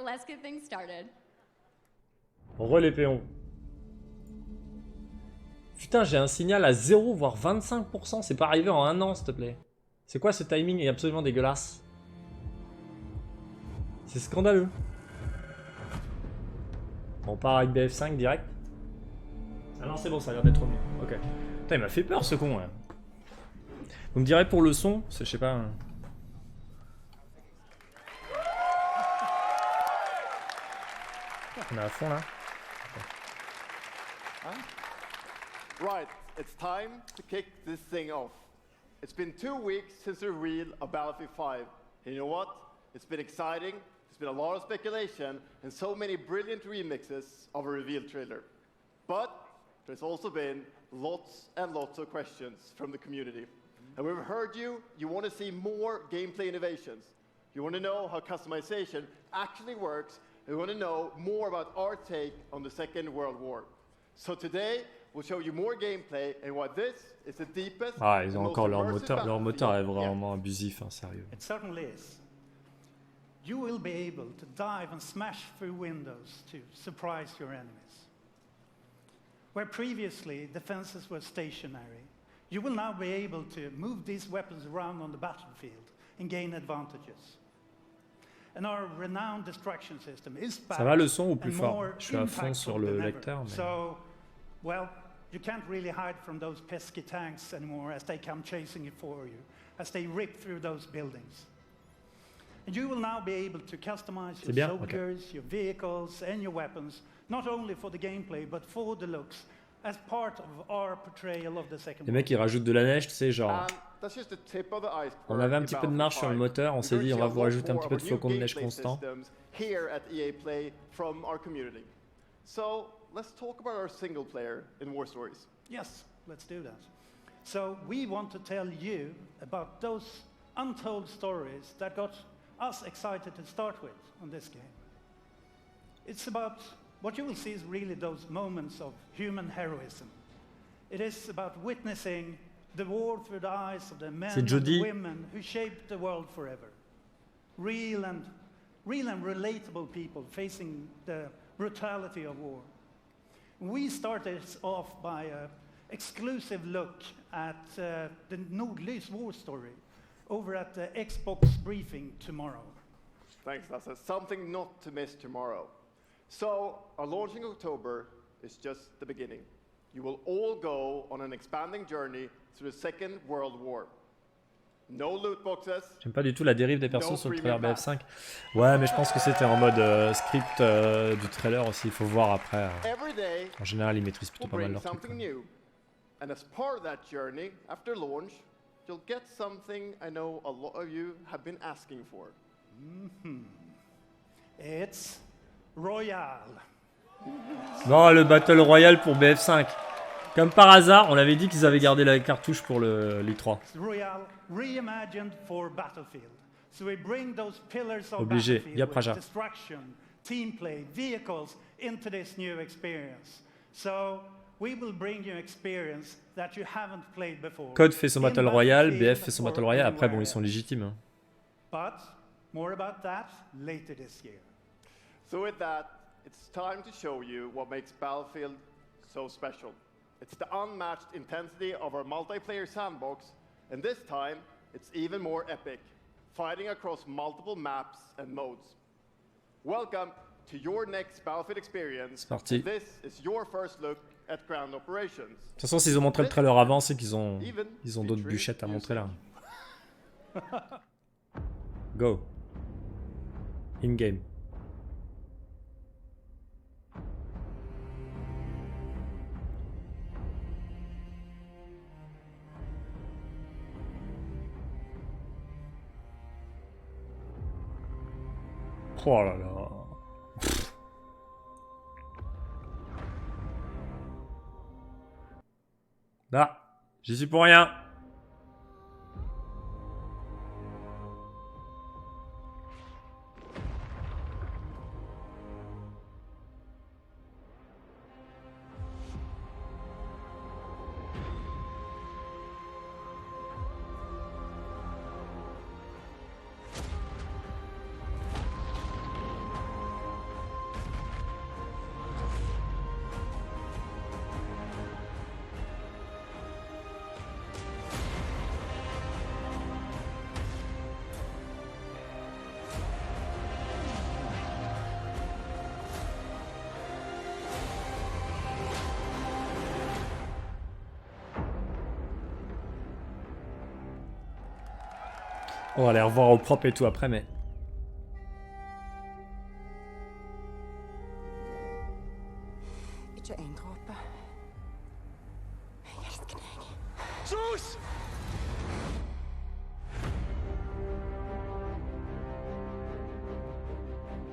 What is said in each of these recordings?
let's get things started. Relais péon. Putain, j'ai un signal à 0 voire 25%. C'est pas arrivé en un an, s'il te plaît. C'est quoi ce timing est absolument dégueulasse. C'est scandaleux. On part avec BF5 direct. Ah non, c'est bon, ça a l'air d'être mieux. Ok. Putain, il m'a fait peur ce con. Là. Vous me direz pour le son, je sais pas. On est à fond là. Right, it's time to kick this thing off. It's been 2 weeks since the reveal of Battlefield 5. And you know what? It's been exciting, there's been a lot of speculation, and so many brilliant remixes of a reveal trailer. But there's also been lots and lots of questions from the community. And we've heard you want to see more gameplay innovations. You want to know how customization actually works, and you want to know more about our take on the Second World War. So today, we'll show you more gameplay and why this is the deepest. Ah, ils ont encore leur moteur. Leur moteur est vraiment abusif, hein, sérieux. It certainly is. You will be able to dive and smash through windows to surprise your enemies. Where previously defenses were stationary, you will now be able to move these weapons around on the battlefield and gain advantages. And our renowned destruction system is back. Ça va le son ou plus fort? Je suis à fond sur le lecteur. Mais... So, well, you can't really hide from those pesky tanks anymore as they come chasing you for you, as they rip through those buildings. And you will now be able to customize your soldiers, your vehicles, and your weapons, not only for the gameplay, but for the looks, as part of our portrayal of the Second World War. Les mecs, ils rajoutent de la neige, tu sais, genre... On avait un petit peu de marge sur le moteur, on s'est dit, on va vous rajouter un petit peu de flocons de neige constant. Here at EA Play from our community. So, let's talk about our single player in War Stories. Yes, let's do that. So, we want to tell you about those untold stories that got us excited to start with on this game. It's about what you will see is really those moments of human heroism. It is about witnessing the war through the eyes of the men and the women who shaped the world forever. Real and relatable people facing the brutality of war. We started off by an exclusive look at the Nordlys war story over at the Xbox briefing tomorrow. Thanks, Lasse. Something not to miss tomorrow. So, our launch in October is just the beginning. You will all go on an expanding journey through the Second World War. No loot boxes. J'aime pas du tout la dérive des persos sur le trailer BF5. Ouais, mais je pense que c'était en mode script du trailer aussi. Il faut voir après. En général, ils maîtrisent plutôt pas mal leur truc. And as part of that journey, after launch, you'll get something I know a lot of you have been asking for. It's Royale. Non, le Battle Royale pour BF5. Comme par hasard, on avait dit qu'ils avaient gardé la cartouche pour l'I3. Royale reimagined for Battlefield. So we bring those pillars of Obligé, Battlefield Praja. with destruction, team play, vehicles into this new experience. So we will bring you experience that you haven't played before. Code fait son Battle Royale, BF fait son Battle Royale. Après, bon, ils sont légitimes. Hein. But more about that later this year. So with that, it's time to show you what makes Battlefield so special. It's the unmatched intensity of our multiplayer sandbox, and this time, it's even more epic, fighting across multiple maps and modes. Welcome to your next Battlefield experience. This is your first look at ground operations. De toute façon, s'ils ont montré le trailer avant, c'est qu'ils ont d'autres bûchettes à montrer là. Go. In-game. Oh là là. Là, j'y suis pour rien. On va les revoir au propre et tout après, mais... Ikke en dråpe. Jeg elsker deg. Sus!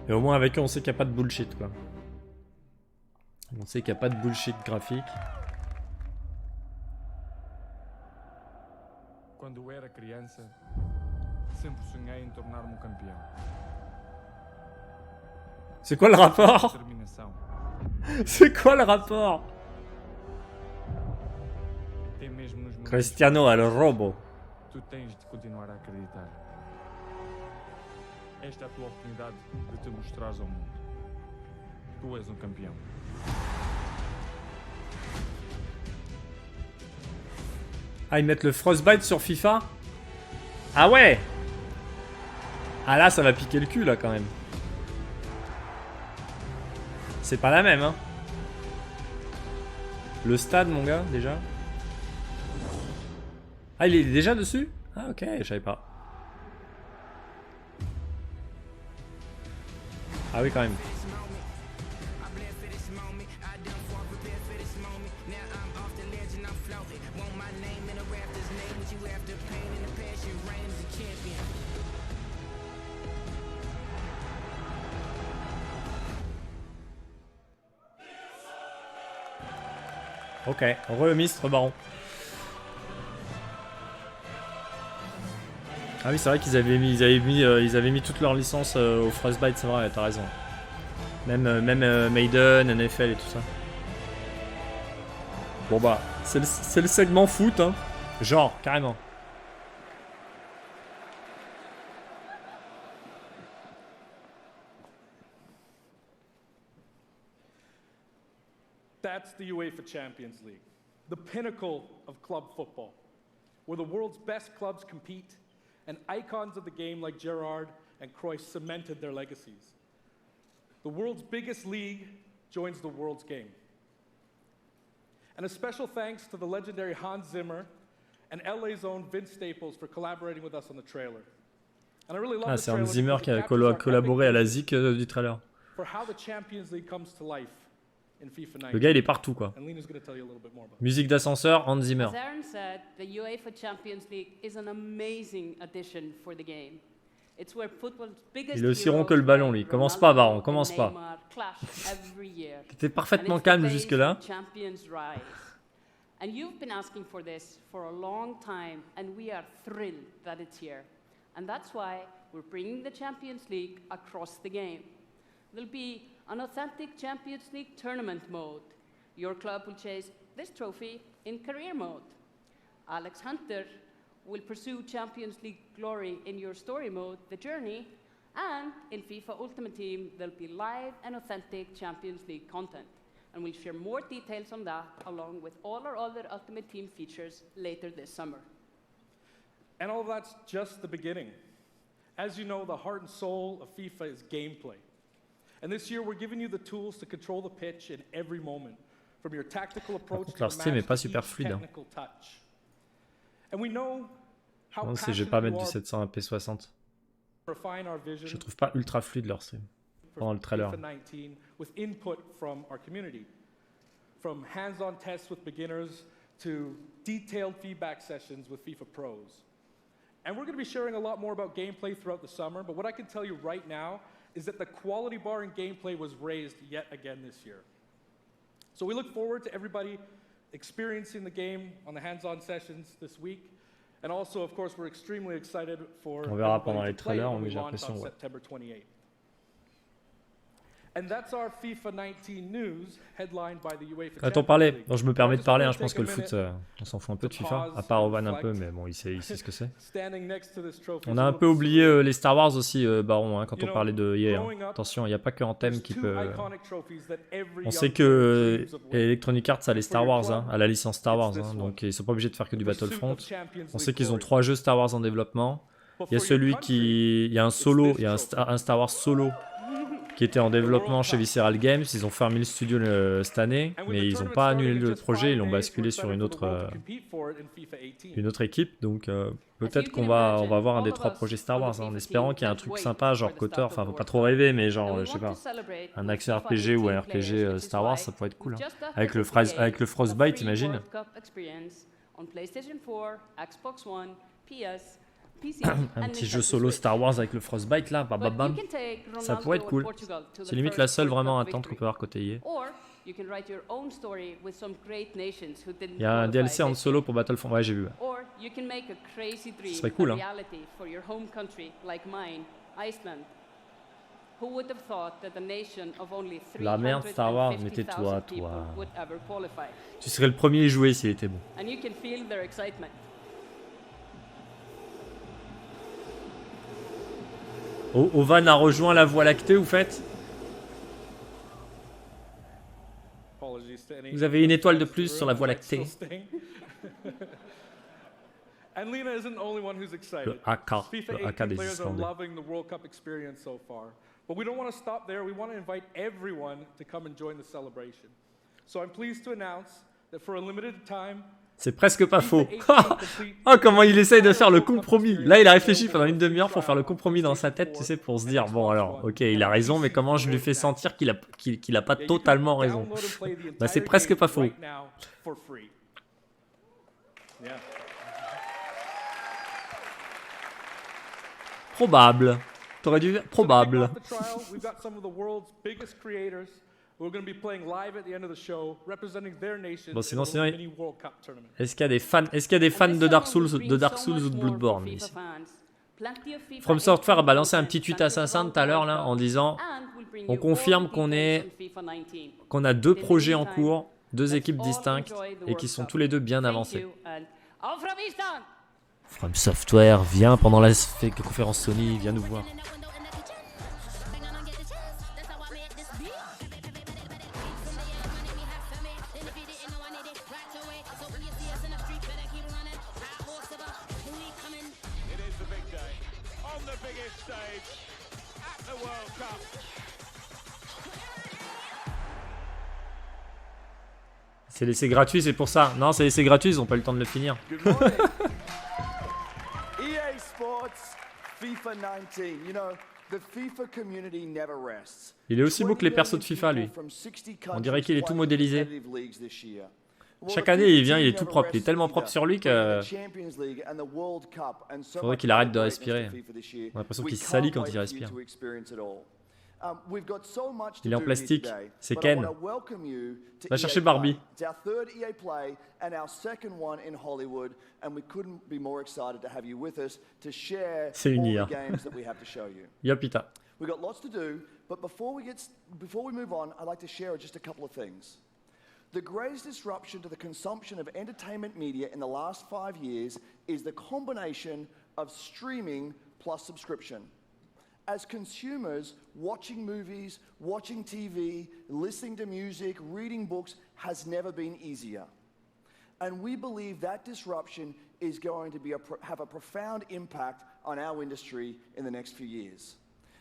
Et au moins avec eux, on sait qu'il n'y a pas de bullshit, quoi. On sait qu'il n'y a pas de bullshit graphique. Quando eu era criança, sempre sonhei em tornar-me campeão. C'est quoi le rapport? Determinação. C'est quoi le rapport? Até mesmo nos momentos Cristiano el Robo. tu tens de continuar a acreditar. Esta é a tua oportunidade de te mostrares ao mundo. Tu és campeão. Ah, ils mettent le Frostbite sur FIFA? Ah ouais! Ah là, ça va piquer le cul, là, quand même. C'est pas la même, hein. Le stade, mon gars, déjà. Ah, il est déjà dessus? Ah, ok, je savais pas. Ah oui, quand même. Ok, remistre baron. Ah oui, c'est vrai qu'ils avaient mis toutes leurs licences au Frostbite, c'est vrai, t'as raison. Même Maiden, NFL et tout ça. Bon bah, c'est le segment foot, hein. Genre, carrément. That's the UEFA Champions League, the pinnacle of club football, where the world's best clubs compete and icons of the game like Gerrard and Cruyff cemented their legacies. The world's biggest league joins the world's game. And a special thanks to the legendary Hans Zimmer and LA's own Vince Staples for collaborating with us on the trailer. And I really love Ah, the c'est trailer Hans Zimmer because qui it a captures our collaboré à la epic zik du trailer. for how the Champions League comes to life in FIFA 19. Le gars, il est partout, quoi. And Lena's going to tell you a little bit more about it. Musique d'ascenseur, Hans Zimmer. As Aaron said, the UEFA Champions League is an amazing addition for the game. It's where football's biggest Il est aussi rond que le heroes ballon, lui. like Commence pas, Ronaldo Baron, commence and pas. Neymar clash every year. T'étais parfaitement And it's the calme base jusque-là. of Champions rise. And you've been asking for this for a long time, and we are thrilled that it's here. And that's why we're bringing the Champions League across the game. There'll be an authentic Champions League tournament mode. Your club will chase this trophy in career mode. Alex Hunter will pursue Champions League glory in your story mode, The Journey, and in FIFA Ultimate Team, there'll be live and authentic Champions League content. And we'll share more details on that along with all our other Ultimate Team features later this summer. And all that's just the beginning. As you know, the heart and soul of FIFA is gameplay. And this year, we're giving you the tools to control the pitch in every moment, from your tactical approach contre, to leur the stream est match pas to super each fluide, hein. technical touch. And we know how Non, c'est je vais pas passionate mettre you du are 720p 60. to refine our vision Je trouve pas ultra fluide leur stream. for pendant le trailer. FIFA 19 with input from our community. From hands-on tests with beginners to detailed feedback sessions with FIFA pros. And we're going to be sharing a lot more about gameplay throughout the summer, but what I can tell you right now is that the quality bar in gameplay was raised yet again this year. So we look forward to everybody experiencing the game on the hands-on sessions this week. And also, of course, we're extremely excited for On verra everybody pendant to les play trailers, when mais we j'ai launch l'impression, on ouais. September 28th. And that's our FIFA 19 news headlined by the UEFA Quand on Champions parlait, League. non, je me permets de parler, hein, je Take pense a que le foot, minute on s'en fout un peu de to FIFA, pause à part and Ovan un peu, reflect. mais bon, il sait ce que c'est. Standing next to this trophy On is a one un of peu the oublié sweetest les Star Wars aussi, Baron, hein, quand You on know, parlait de EA. Hein. growing up, Attention, il n'y a pas que Anthem There's qui two peut... iconic trophies that every On young sait player que dreams of winning. Electronic Arts a les Star For your Wars, hein, club, a la licence Star it's Wars, this hein, one. donc ils sont pas obligés de faire que du Pursuit of Battlefront. Champions On sait League qu'ils ont glory. 3 jeux Star Wars en développement. But Il y a for your celui country, qui... Il y a un it's solo, this il y a trophy. un Star Wars solo qui était en développement chez Visceral Games. Ils ont fermé le studio cette année, And with mais the ils n'ont tournament pas starting annulé in le just projet, 5 ils l'ont days, basculé we're sur excited une for the autre, world to compete for for it in FIFA 18. une autre équipe, donc peut-être qu'on va avoir un des 3 projets Star Wars, hein, en espérant qu'il y ait un truc sympa, genre KOTOR, enfin faut pas trop rêver, mais genre, je sais pas, un action RPG ou un RPG Star Wars, ça pourrait être cool, hein. Avec le Frostbite, imagine. Un petit jeu solo Star Wars avec le Frostbite là, bam bam bam, ça pourrait être cool. C'est limite la seule vraiment attente qu'on peut avoir côté EA. Il y a un DLC en solo pour Battlefront, ouais j'ai vu. Ce serait cool, hein. La merde Star Wars, mais tais-toi, toi. Tu serais le premier à y jouer s'il était bon. Ovan a rejoint la Voie lactée, vous faites? Vous avez une étoile de plus sur la Voie lactée. And Lena isn't the only one who's excited. Le AK des players are Islandais. loving the World Cup experience so far. But we don't want to stop there. We want to invite everyone to come and join the celebration. So I'm pleased to announce that for a limited time, C'est presque pas faux. Oh, comment il essaye de faire le compromis. Là, il a réfléchi pendant une demi-heure pour faire le compromis dans sa tête, tu sais, pour se dire, bon alors, ok, il a raison, mais comment je lui fais sentir qu'il a pas totalement raison. Bah, c'est presque pas faux. Probable. T'aurais dû... Probable. Bon, sinon, est-ce qu'il y a des fans, de Dark Souls ou de Bloodborne ici? From Software a balancé un petit tweet assassin tout à l'heure là en disant on confirme qu'on a 2 projets en cours, 2 équipes distinctes et qui sont tous les 2 bien avancés. From Software vient pendant la conférence Sony, viens nous voir. C'est laissé gratuit, c'est pour ça. Non, c'est laissé gratuit, ils ont pas eu le temps de le finir. EA Sports, FIFA 19. You know, the FIFA community never rests. Il est aussi beau que les persos de FIFA, lui. On dirait qu'il est tout modélisé. Chaque année, il vient, il est tout propre. Il est tellement propre sur lui que... Faudrait qu'il arrête de respirer. On a l'impression qu'il se salit quand il respire. Il est en plastique. C'est Ken. Va chercher Barbie. C'est une IA. Yopita. We've got lots to do, but before we move on, I'd like to share just a couple of things. The greatest disruption to the consumption of entertainment media in the last 5 years is the combination of streaming plus subscription. As consumers, watching movies, watching TV, listening to music, reading books has never been easier. And we believe that disruption is going to have a profound impact on our industry in the next few years.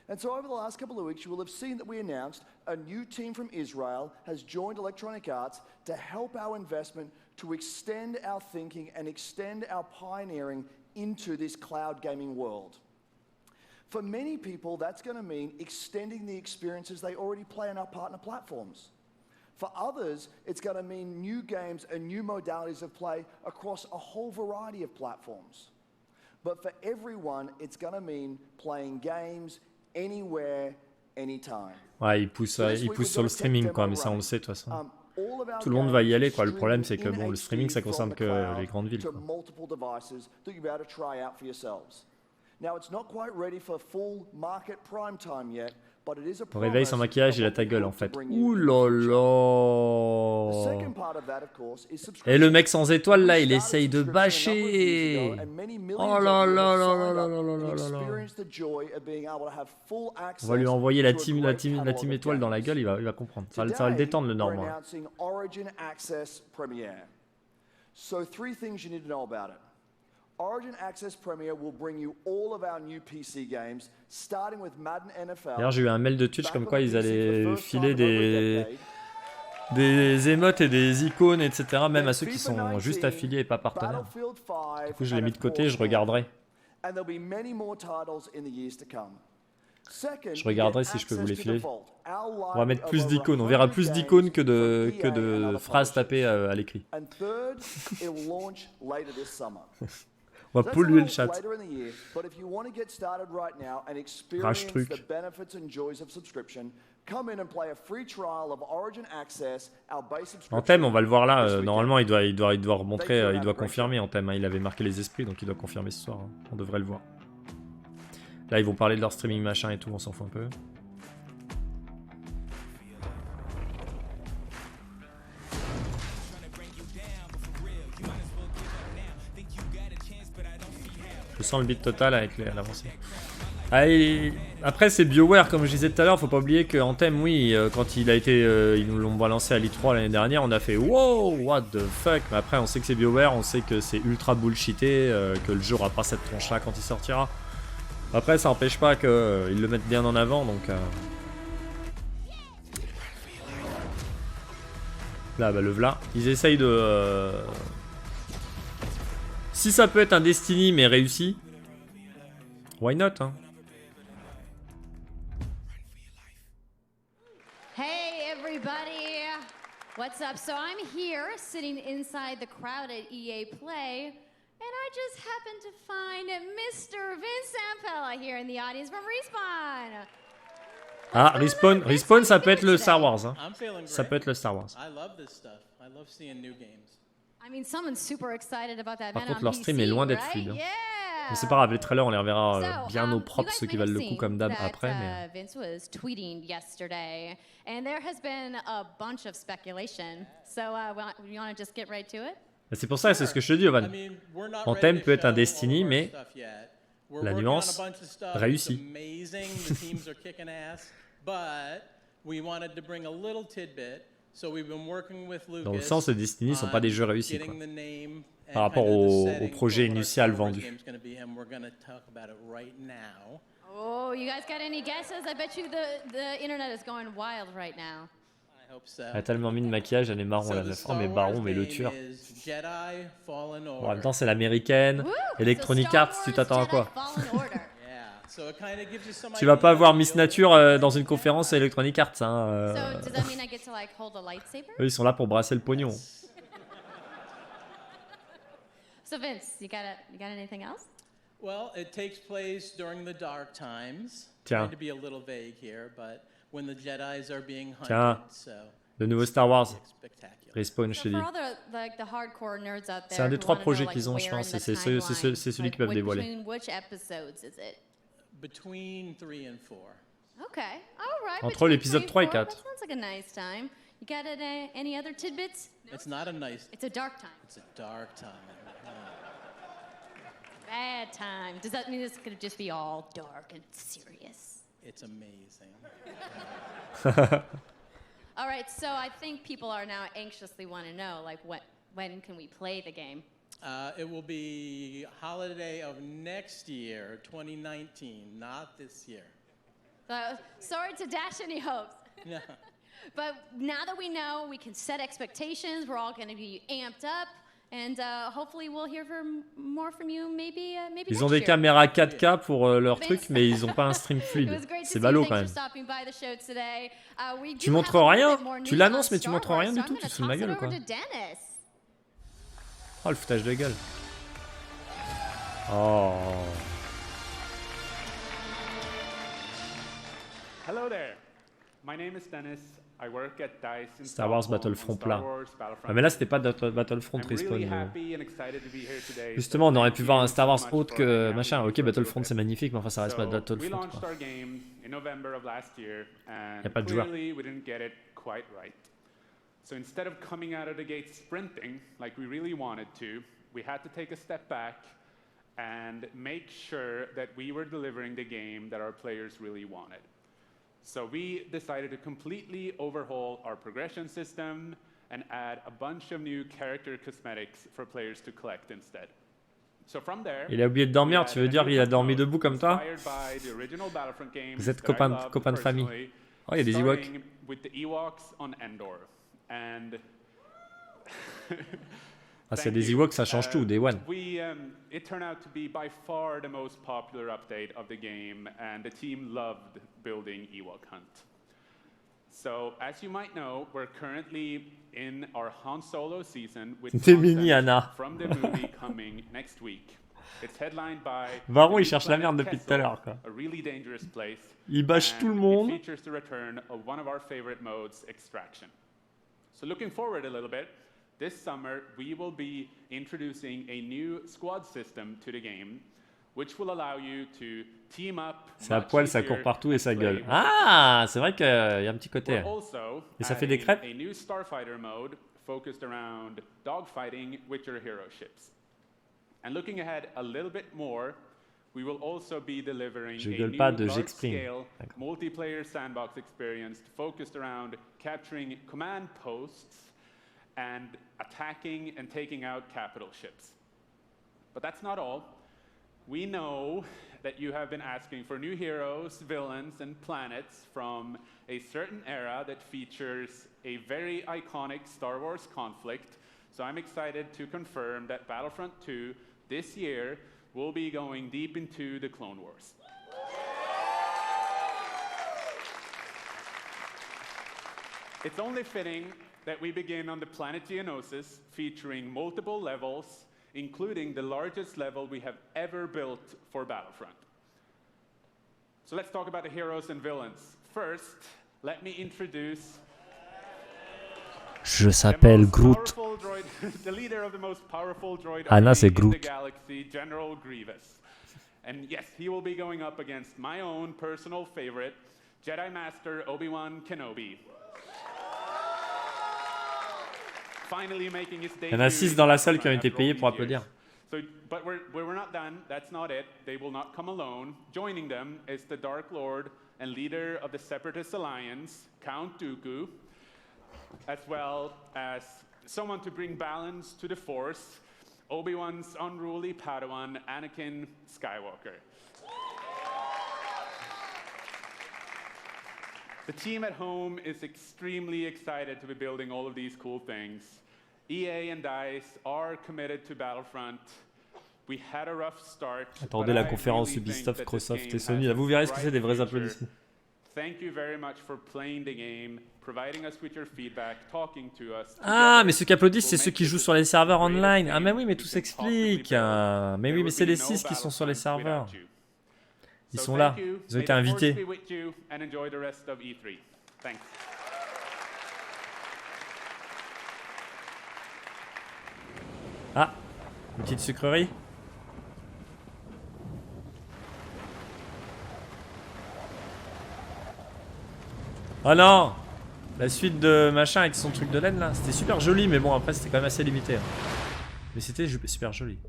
And so over the last couple of weeks, you will have seen that we announced a new team from Israel has joined Electronic Arts to help our investment to extend our thinking and extend our pioneering into this cloud gaming world. For many people, that's going to mean extending the experiences they already play on our partner platforms. For others, it's going to mean new games and new modalities of play across a whole variety of platforms. But for everyone, it's going to mean playing games anywhere, anytime. Ouais, il pousse sur le streaming quoi, mais ça on le sait de toute façon. Tout le monde va y aller quoi. Le problème c'est que bon, le streaming ça concerne que les grandes villes quoi. Au réveil sans maquillage, il a ta gueule en fait. Ouh là là. Et le mec sans étoile là, il essaye de bâcher. Oh là là là là là là là là là. On va lui envoyer la team étoile dans la gueule, il va comprendre. Ça va le détendre le Normand. Origin Access Premier will bring you all of our new PC games, starting with Madden NFL. D'ailleurs, j'ai eu un mail de Twitch comme quoi ils allaient filer des émotes et des icônes, etc. Même à ceux qui sont juste affiliés et pas partenaires. Du coup, je l'ai mis de côté, je regarderai. Je regarderai si je peux vous les filer. On va mettre plus d'icônes. On verra plus d'icônes que de phrases tapées à l'écrit. On va polluer le chat. Rage truc. Anthem, on va le voir là. Normalement, il doit remontrer, il doit confirmer Anthem. Il avait marqué les esprits, donc il doit confirmer ce soir. On devrait le voir. Là, ils vont parler de leur streaming machin et tout, on s'en fout un peu. Je sens le beat total avec l'avancée. Après, c'est BioWare, comme je disais tout à l'heure, faut pas oublier que Anthem, oui, quand il a été, ils nous l'ont balancé à l'E3 l'année dernière, on a fait wow, what the fuck. Mais après, on sait que c'est BioWare, on sait que c'est ultra bullshité, que le jeu aura pas cette tronche-là quand il sortira. Après, ça n'empêche pas qu'ils le mettent bien en avant, donc... Là, bah le v'là. Ils essayent de... Si ça peut être un Destiny, mais réussi, why not, hein? Hey, everybody. What's up? So I'm here, sitting inside the crowd at EA Play, and I just happened to find Mr. Vince Zampella here in the audience from Respawn. Ah, Respawn, ça peut être le Star Wars. Hein. Ça peut être le Star Wars. Par contre, leur stream est loin d'être fluide. Hein. Mais c'est pas grave, les trailers, on les reverra bien au propre, ceux qui valent le coup comme d'hab après. Mais... Vince was tweeting yesterday, and there has been a bunch of speculation. So, you want to just get right to it? C'est pour ça, c'est ce que je te dis, Ovan. Anthem peut être un Destiny, mais la nuance réussie. Dans le sens, les Destiny ne sont pas des jeux réussis, quoi, par rapport au projet initial vendu. Oh, you guys got any guesses? I bet you the internet is going wild right now. Elle a tellement mis de maquillage, elle est marron la meuf. Oh mais Baron, mais le tueur. Bon, en même temps c'est l'américaine. Electronic Arts, tu t'attends à quoi? Tu vas pas voir Miss Nature dans une conférence à Electronic Arts. Hein, Eux ils sont là pour brasser le pognon. So Vince, you got anything else? Well, it takes place during the dark times. Tiens. Trying to be a little vague here, but when the Jedis are being hunted, Tiens, le nouveau Star Wars. Respawn, je te dis. C'est un des 3 projets qu'ils ont, je pense. C'est celui qu'ils peuvent dévoiler. Between 3 and 4. Okay, all right. Entre l'épisode 3 et 4. That sounds like a nice time. You got any other tidbits? It's not a nice. It's a dark time. It's a dark time. Bad time. Does that mean it's gonna just be all dark and serious? It's amazing. All right, so I think people are now anxiously want to know, like, when can we play the game? It will be holiday of next year, 2019, not this year. Sorry to dash any hopes. No. But now that we know, we can set expectations. We're all going to be amped up. And hopefully we'll hear more from you maybe Ils ont des caméras 4K pour leur truc, mais ils ont pas un stream fluide. C'est ballot quand même. Tu montres rien? Tu l'annonces mais tu montres rien du tout? Tu te fous de ma gueule ou quoi? Oh le foutage de gueule. Oh. Hello there. My name is Dennis. Star Wars Battlefront plat. Ah mais là c'était pas Battlefront Respawn. Justement on aurait pu voir un Star Wars autre que machin. Ok Battlefront c'est magnifique mais enfin ça reste pas Battlefront. Y'a pas de joueur. So instead of coming out of the gate sprinting like we really wanted to, we had to take a step back and make sure that we were delivering the game that our players really wanted. So we decided to completely overhaul our progression system and add a bunch of new character cosmetics for players to collect instead. So from there, il a oublié de dormir, tu veux dire qu'il a dormi debout comme toi? Vous êtes copains de famille. Oh, il y a des Ewoks. With the Ewoks on Endor. And ah, c'est des Ewoks, ça change tout, Day One. It turned out to be by far the most popular update of the game, and the team loved building Ewok Hunt. So, as you might know, we're currently in our Han Solo season with content from the movie coming next week. It's headlined by Varron, il cherche la merde depuis tout à l'heure, quoi. A really dangerous place. Il bâche tout le monde. It features the return of one of our favorite modes, Extraction. So looking forward a little bit, this summer we will be introducing a new squad system to the game, which will allow you to team up. C'est à poil, ça court partout et ça gueule. Ah, c'est vrai qu'il y a un petit côté. Et ça fait des crêpes. A new Starfighter mode focused around dogfighting with your hero ships. And looking ahead a little bit more, we will also be delivering a new large-scale multiplayer sandbox experience focused around capturing command posts and attacking and taking out capital ships. But that's not all. We know that you have been asking for new heroes, villains, and planets from a certain era that features a very iconic Star Wars conflict. So I'm excited to confirm that Battlefront 2 this year will be going deep into the Clone Wars. It's only fitting that we begin on the planet Geonosis, featuring multiple levels, including the largest level we have ever built for Battlefront. So let's talk about the heroes and villains. First, let me introduce Je s'appelle Groot. The leader of the most powerful droid Anna, c'est in the Groot. galaxy, General Grievous. And yes, he will be going up against my own personal favorite, Jedi Master Obi-Wan Kenobi. Finally making his debut. Il y en a 6 dans la salle qui ont été payés pour applaudir. So, but we're not done. That's not it. They will not come alone. Joining them is the Dark Lord and leader of the Separatist Alliance, Count Dooku, as well as someone to bring balance to the Force, Obi-Wan's unruly Padawan, Anakin Skywalker. The team at home is extremely excited to be building all of these cool things. EA and DICE are committed to Battlefront. We had a rough start. Attendez la conférence Ubisoft, Microsoft et Sony. Là, vous verrez ce que c'est des vrais applaudissements. Thank you very much for playing the game, providing us with your feedback, talking to us. Ah, mais ceux qui applaudissent, c'est ceux qui jouent sur les serveurs online. Ah, mais oui, mais tout s'explique. Mais oui, mais c'est les 6 qui sont sur les serveurs. Ils sont là. Ils ont été invités. Ah, une petite sucrerie. Oh non! La suite de machin avec son truc de laine là, c'était super joli, mais bon, après c'était quand même assez limité. Hein. Mais c'était super joli.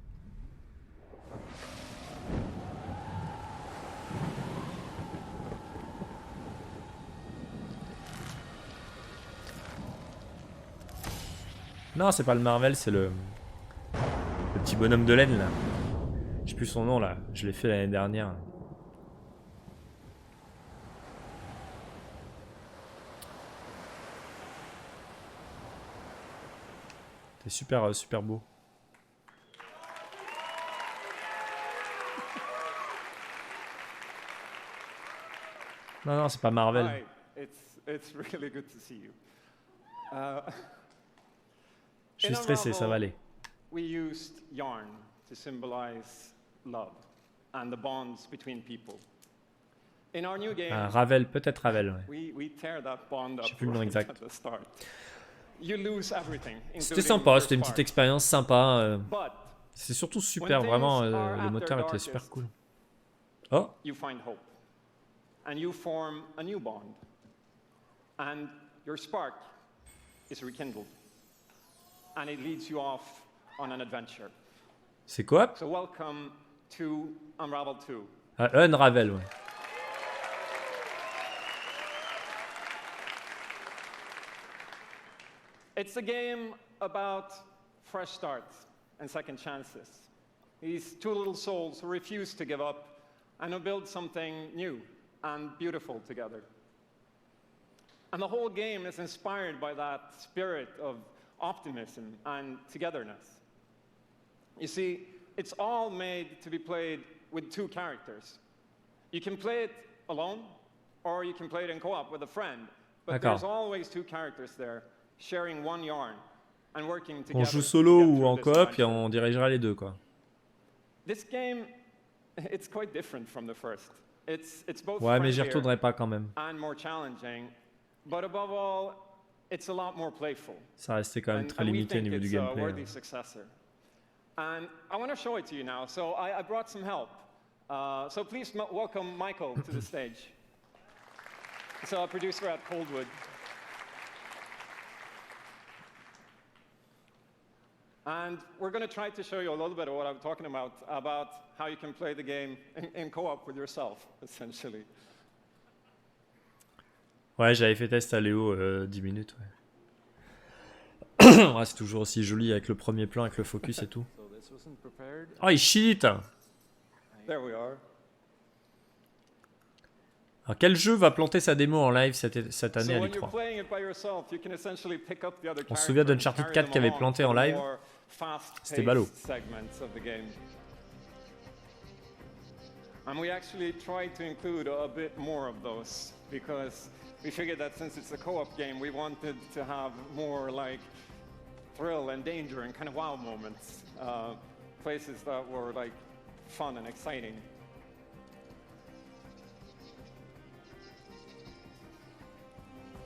Non, c'est pas le Marvel, c'est le petit bonhomme de laine là. Je sais plus son nom là, je l'ai fait l'année dernière. C'est super, super beau. Non, non, c'est pas Marvel. Hi, it's really good to see you. Je suis stressé, ça va aller. We used yarn to symbolize love and the bonds between people. In our new game, Ravel, peut-être Ravel. Ouais. We tear that bond up. Je sais plus le nom exact. At the start. You lose everything, c'était sympa, c'était une petite expérience sympa. C'est surtout super, vraiment, le moteur était super cool. Oh. You find hope, and you form a new bond, and your spark is rekindled, and it leads you off on an adventure. C'est quoi? So welcome to Unravel 2. Ah, Unravel, ouais. It's a game about fresh starts and second chances. These two little souls who refuse to give up and who build something new and beautiful together. And the whole game is inspired by that spirit of optimism and togetherness. You see, it's all made to be played with 2 characters. You can play it alone, or you can play it in co-op with a friend. But there's always 2 characters there, sharing one yarn and working together. On joue solo ou en coop et on dirigera les deux, quoi. This game, it's quite different from the first. It's both ouais, mais j'y retournerai pas quand même. And more challenging, but above all, it's a lot more playful. Ça restait quand même très limité au niveau du gameplay. Worthy successor. And I want to show it to you now. So I brought some help. So please welcome Michael to the stage. He's a producer at Coldwood. And we're going to try to show you a little bit of what I'm talking about how you can play the game in co-op with yourself, essentially. Ouais, j'avais fait test à Léo 10 minutes. Ouais. Ouais, c'est toujours aussi joli avec le premier plan, avec le focus et tout. Oh, il cheat! There we are. Alors, quel jeu va planter sa démo en live cette année à l'E3? On se souvient d'Uncharted 4 qui avait planté en live. C'était ballot. And we actually tried to include a bit more of those because we figured that since it's a co-op game, we wanted to have more like thrill and danger and kind of wow moments, places that were like fun and exciting.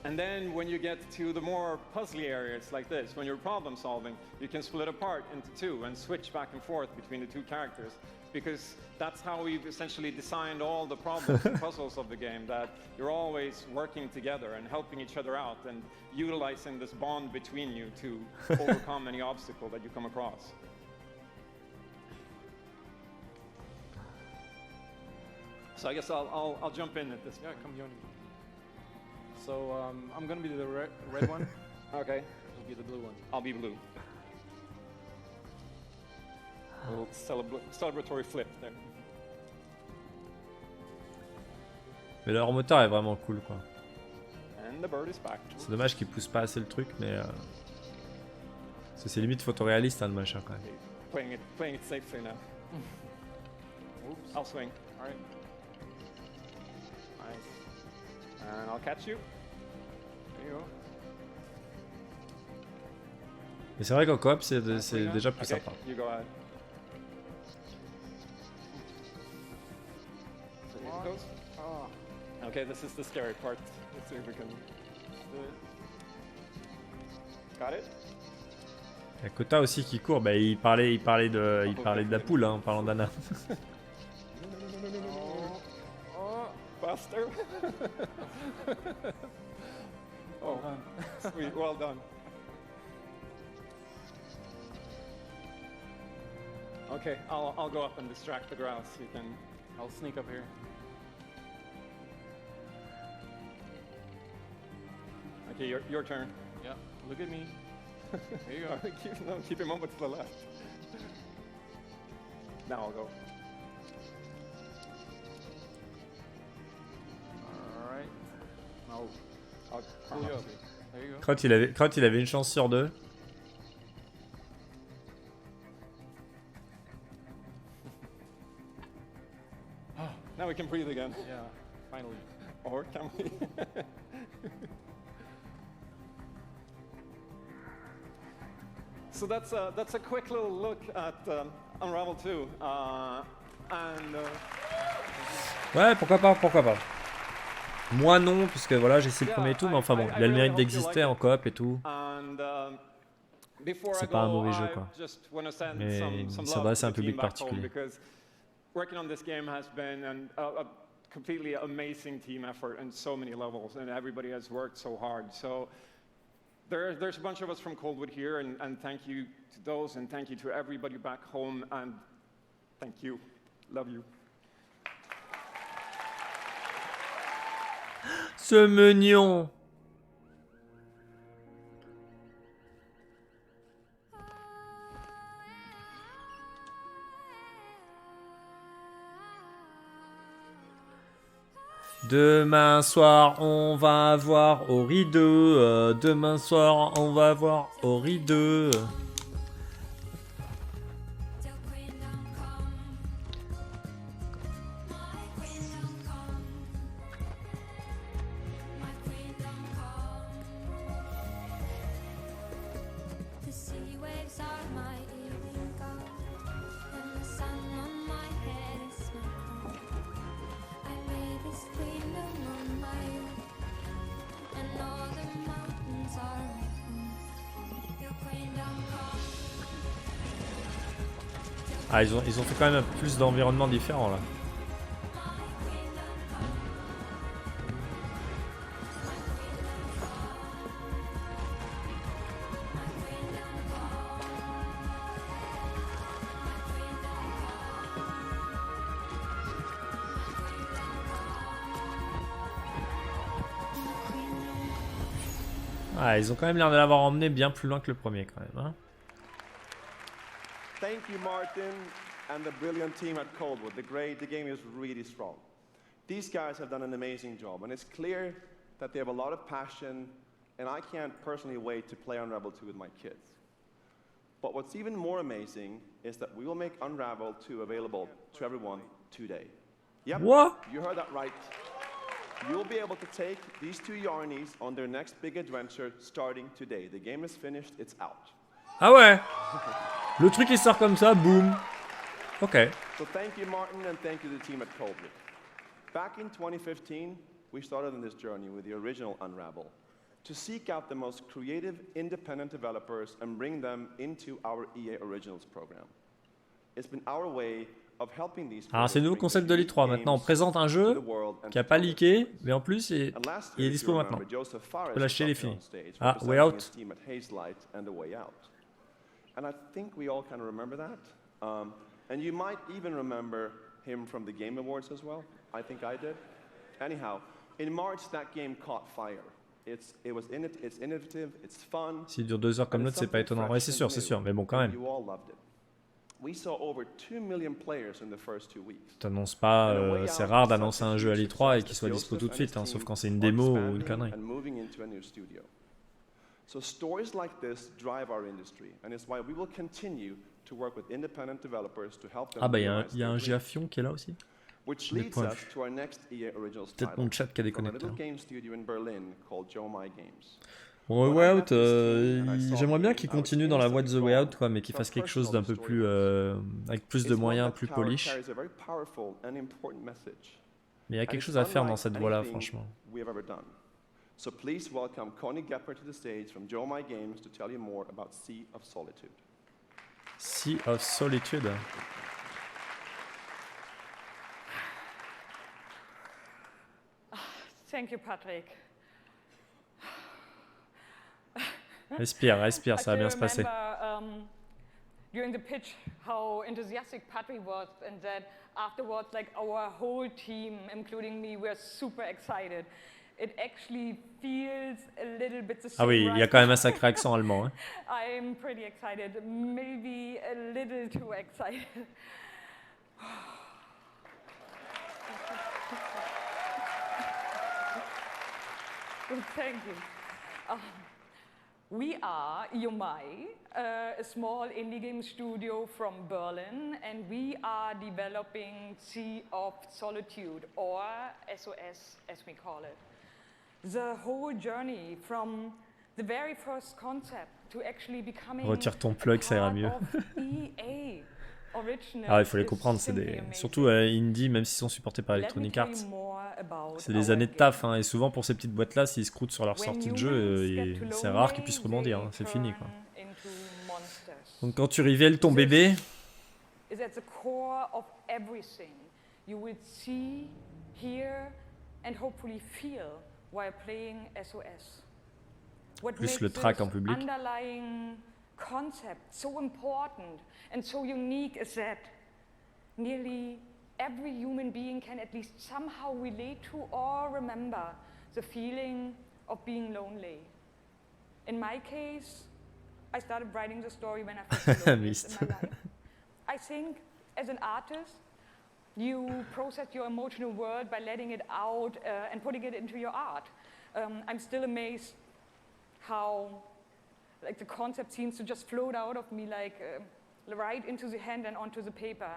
And then when you get to the more puzzly areas like this, when you're problem solving, you can split apart into 2 and switch back and forth between the 2 characters, because that's how we've essentially designed all the problems and puzzles of the game, that you're always working together and helping each other out and utilizing this bond between you to overcome any obstacle that you come across. So I guess I'll jump in at this point. Yeah, come join me. So I'm going to be the red one. Okay. You'll be the blue one. I'll be blue. A little celebratory flip there. Mais leur moteur est vraiment cool, quoi. And the bird is back. C'est dommage qu'ils poussent pas assez le truc, mais c'est limite photoréaliste, hein, le machin, quand même. Playing it safely now. Oops. I'll swing. All right. And I'll catch you. There you go. Mais c'est vrai qu'en coop, c'est déjà plus sympa. You go ahead. Okay, this is the scary part. Let's see if we can do it. Got it? Il y a Kota aussi qui court, bah, il parlait de la poule, hein, en parlant d'Anna. Faster. Oh, sweet, well done. Okay, I'll go up and distract the grouse. You can. I'll sneak up here. Okay, your turn. Yeah, look at me. There you go. Keep him over to the left. Now I'll go. All right. Now I'll pull you up. There you go. Quand il avait une chance sur 2. Now we can breathe again. Yeah, finally. Or can we? So that's a quick little look at Unravel 2. Ouais, pourquoi pas. Moi non, parce que voilà, j'ai essayé le premier et tout, mais enfin bon, il a le mérite d'exister en coop et tout. C'est pas un mauvais jeu, quoi. Mais il s'adresse à un public particulier. Working on this game has been a completely amazing team effort on so many levels, and everybody has worked so hard. So there's a bunch of us from Coldwood here, and thank you to those, and thank you to everybody back home, and thank you. Love you. Ce mignon. Demain soir, on va voir Ori 2. Demain soir, on va voir Ori 2. Ah, ils ont fait quand même plus d'environnements différents là. Ah, ils ont quand même l'air de l'avoir emmené bien plus loin que le premier quand même, hein. Thank you, Martin, and the brilliant team at Coldwood. The game is really strong. These guys have done an amazing job, and it's clear that they have a lot of passion, and I can't personally wait to play Unravel 2 with my kids. But what's even more amazing is that we will make Unravel 2 available to everyone today. Yep, what? You heard that right. You'll be able to take these two Yarnies on their next big adventure starting today. The game is finished, it's out. Ah ouais. Le truc il sort comme ça, boum. Ok. So thank you, Martin, and thank you to the team at Coldwood. Back in 2015, we started on this journey with the original Unravel to seek out the most creative, independent developers and bring them into our EA Originals program. It's been our way of helping these. Alors c'est le nouveau concept de l'E3. Maintenant on présente un jeu qui a pas leaké, mais en plus il est dispo maintenant. On peut l'acheter, il est fini. Ah, Way Out. And I think we all kind of remember that. And you might even remember him from the Game Awards as well. I think I did. Anyhow, in March, that game caught fire. It's innovative, it's fun. S'il dure 2 heures comme l'autre, c'est pas étonnant. Ouais, c'est sûr, mais bon, quand même. We saw over 2 million players in the first 2 weeks. T'annonces pas, c'est rare d'annoncer un jeu à l'E3 et qu'il soit dispo tout de suite, hein, sauf quand c'est une démo ou une connerie. So stories like this drive our industry, and it's why we will continue to work with independent developers to help them. Ah bah il y a un Giafion qui est là aussi. Which leads us to our next EA Originals title. Peut-être mon chat qui a déconnecté. From a little game studio in Berlin called Joe My Games. Bon, Way Out, j'aimerais bien qu'il continue dans la voie de The Way Out, quoi, mais qu'il fasse quelque chose d'un peu plus avec plus de moyens, plus polish. Mais il y a quelque chose à faire dans cette voie-là, franchement. So please welcome Connie Gepper to the stage from Joe My Games to tell you more about Sea of Solitude. Sea of Solitude. Thank you, Patrick. Respire, respire, ça va bien se passer. During the pitch, how enthusiastic Patrick was, and that afterwards, like our whole team, including me, were super excited. It actually feels a little bit the same. Ah oui, il y a quand même un sacré accent allemand. Hein. I'm pretty excited, maybe a little too excited. Thank you. We are Yomai, a small indie game studio from Berlin, and we are developing Sea of Solitude, or SOS as we call it. The whole journey from the very first concept to actually becoming retire ton plug, ça ira mieux. Ah, il faut les comprendre, c'est des surtout indie, même s'ils sont supportés par Electronic Arts. C'est des années de taf, hein, et souvent pour ces petites boîtes là, s'ils se croûtent sur leur sortie de jeu, c'est rare qu'ils puissent rebondir, hein, c'est fini quoi. Donc quand tu révèles ton bébé, plus le track en public. Concept so important and so unique is that nearly every human being can at least somehow relate to or remember the feeling of being lonely. In my case, I started writing the story when I felt lonely in my life. I think as an artist, You process your emotional world by letting it out and putting it into your art. I'm still amazed how like the concept seems to just float out of me like right into the hand and onto the paper.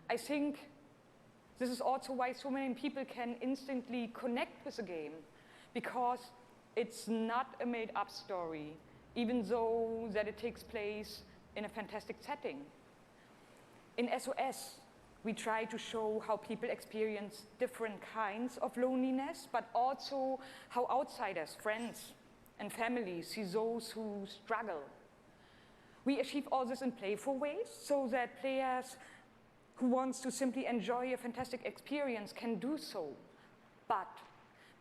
I think this is also why so many people can instantly connect with the game, because it's not a made-up story, even though that it takes place in a fantastic setting. In SOS, we try to show how people experience different kinds of loneliness, but also how outsiders, friends, and families see those who struggle. We achieve all this in playful ways so that players who wants to simply enjoy a fantastic experience can do so. But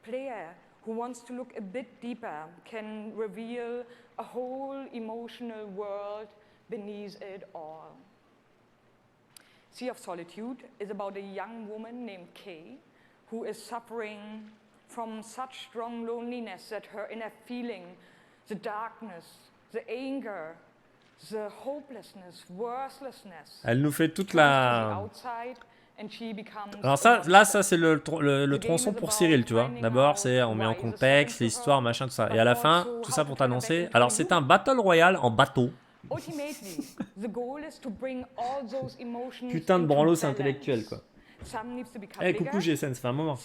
player who wants to look a bit deeper can reveal a whole emotional world beneath it all. Sea of Solitude is about a young woman named Kay who is suffering from such strong loneliness that her inner feeling, the darkness, the anger, the hopelessness, worthlessness. Elle nous fait toute la... Alors ça, là, ça c'est le tronçon pour Cyril, tu vois. D'abord, c'est on met en contexte l'histoire, machin, tout ça. Et à la fin, tout ça pour t'annoncer. Alors c'est un Battle Royale en bateau. Putain de branlos, c'est intellectuel, quoi. Eh, hey, coucou GSN, ça fait un moment.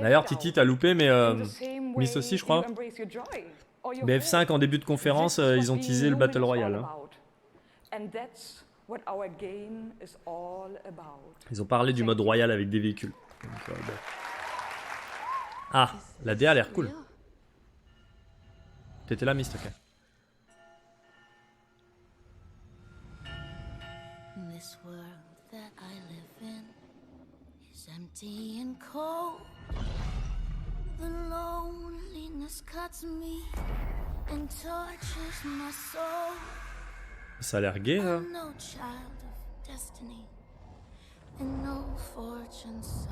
D'ailleurs, Titi, t'as loupé, mais Miss aussi, je crois. BF5, en début de conférence, ils ont teasé le Battle Royale. Hein. Ils ont parlé du mode royal avec des véhicules. Donc, bon. Ah, la DA a l'air cool. T'étais là, Mist, ok. This world that I live in is empty and cold. The loneliness cuts me and tortures my soul. Ça a l'air gay, hein. No child of destiny and no fortune son.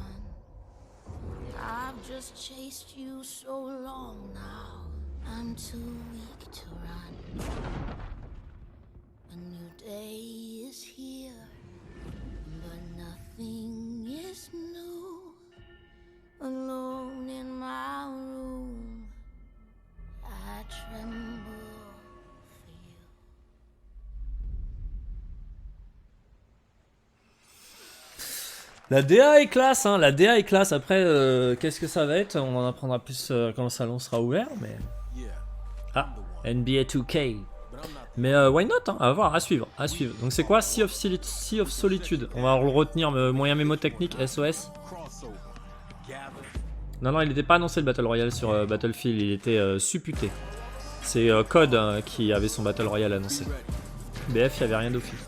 I've just chased you so long now. I'm too weak to run. A new day is here, but nothing is new. Alone in my room, I tremble for you. La DA est classe, hein. La DA est classe. Après, qu'est-ce que ça va être? On en apprendra plus quand le salon sera ouvert, mais... Ah, NBA 2K. Mais why not, hein, à voir, à suivre, à suivre. Donc c'est quoi? Sea of Solitude. On va le retenir, moyen mémotechnique, SOS. Non, non, il n'était pas annoncé le Battle Royale sur Battlefield, il était supputé. C'est Code qui avait son Battle Royale annoncé. BF, il n'y avait rien d'officiel.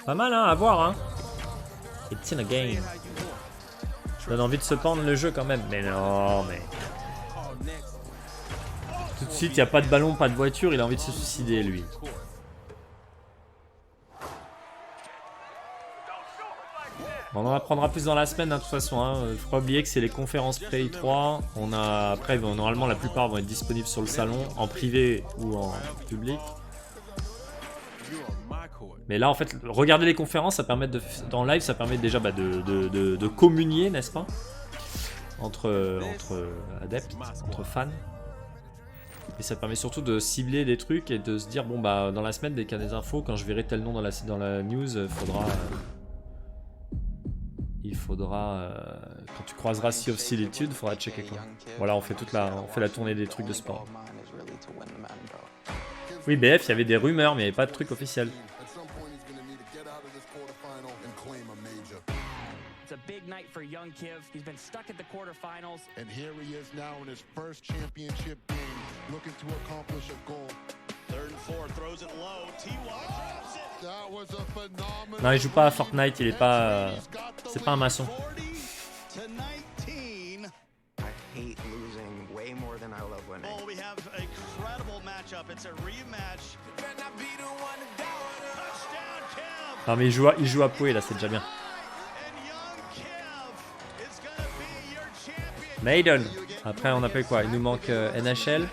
Pas mal, hein, à voir, hein. It's in a game. Ça donne envie de se pendre le jeu quand même. Mais non, mais... Tout de suite, il n'y a pas de ballon, pas de voiture, il a envie de se suicider, lui. On en apprendra plus dans la semaine, hein, de toute façon. Il ne faut pas oublier que c'est les conférences pré-I3. Après, normalement, la plupart vont être disponibles sur le salon, en privé ou en public. Mais là, en fait, regarder les conférences, ça permet dans live, ça permet déjà de communier, n'est-ce pas, entre adeptes, entre fans. Et ça permet surtout de cibler des trucs et de se dire, bon, bah, dans la semaine, dès qu'il y a des infos, quand je verrai tel nom dans la news, il faudra quand tu croiseras Sea of Solitude, il faudra checker quoi. Voilà, on fait la tournée des trucs de sport. Oui, BF, il y avait des rumeurs, mais il n'y avait pas de truc officiel. Night for young Kiv. He's been stuck at the quarterfinals. And here he is now in his first championship game, looking to accomplish a goal. 3rd and 4, throws it low. TY drops it. That was a phenomenal. Non, il joue pas à Fortnite, il est pas c'est pas un maçon. To 19. I hate losing way more than I love winning. Oh, we have a incredible matchup. It's a rematch. Touchdown, Kev. Non, mais il joue à Pouet là, c'est déjà bien. Maiden. Après, on appelle quoi? Il nous manque NHL.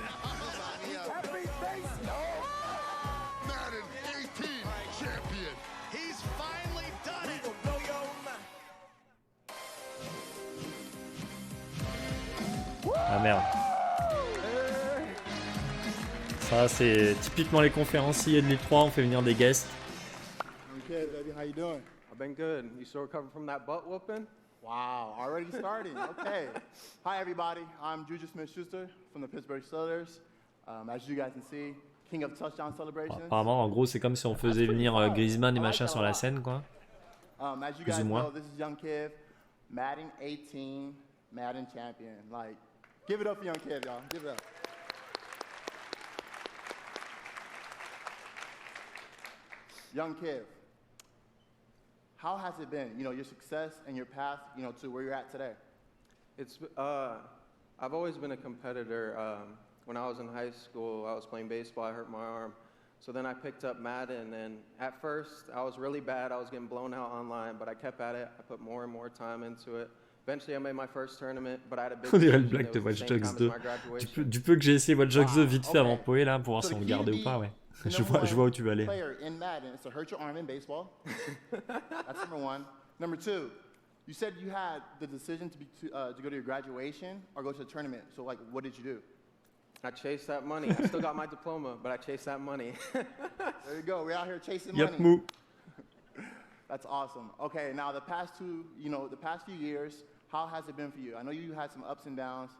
Ah merde. Ça, c'est typiquement les conférenciers de l'E3, on fait venir des guests. Okay, baby, how you doing? I've been good. You still recovering from that butt whooping? Wow, already starting. Okay. Hi, everybody. I'm Juju Smith-Schuster from the Pittsburgh Steelers. As you guys can see, king of touchdown celebrations. Apparemment, en gros, c'est comme si on faisait venir Griezmann et machin sur la scène, quoi. As you guys know, this is Young Kiv, Madden 18, Madden champion. Like, give it up for Young Kiv, y'all. Give it up. Young Kiv, how has it been? You know, your success and your path, you know, to where you're at today. It's I've always been a competitor. When I was in high school, I was playing baseball. I hurt my arm, so then I picked up Madden. And at first, I was really bad. I was getting blown out online, but I kept at it. I put more and more time into it. Eventually, I made my first tournament, but I had a big. On dirait le blague de Watch Dogs 2. Du peu que j'ai essayé Watch Dogs 2 vite fait avant Poé là pour voir si on le gardait ou pas, ouais. Je vois où tu veux aller. Player in Madden is to hurt your arm in baseball. That's number one. Number two, you said you had the decision to go to your graduation or go to a tournament. So, like, what did you do? I chased that money. I still got my diploma, but I chased that money. There you go. We're out here chasing money. Mou. That's awesome. Okay, now the past few years, how has it been for you? I know you had some ups and downs.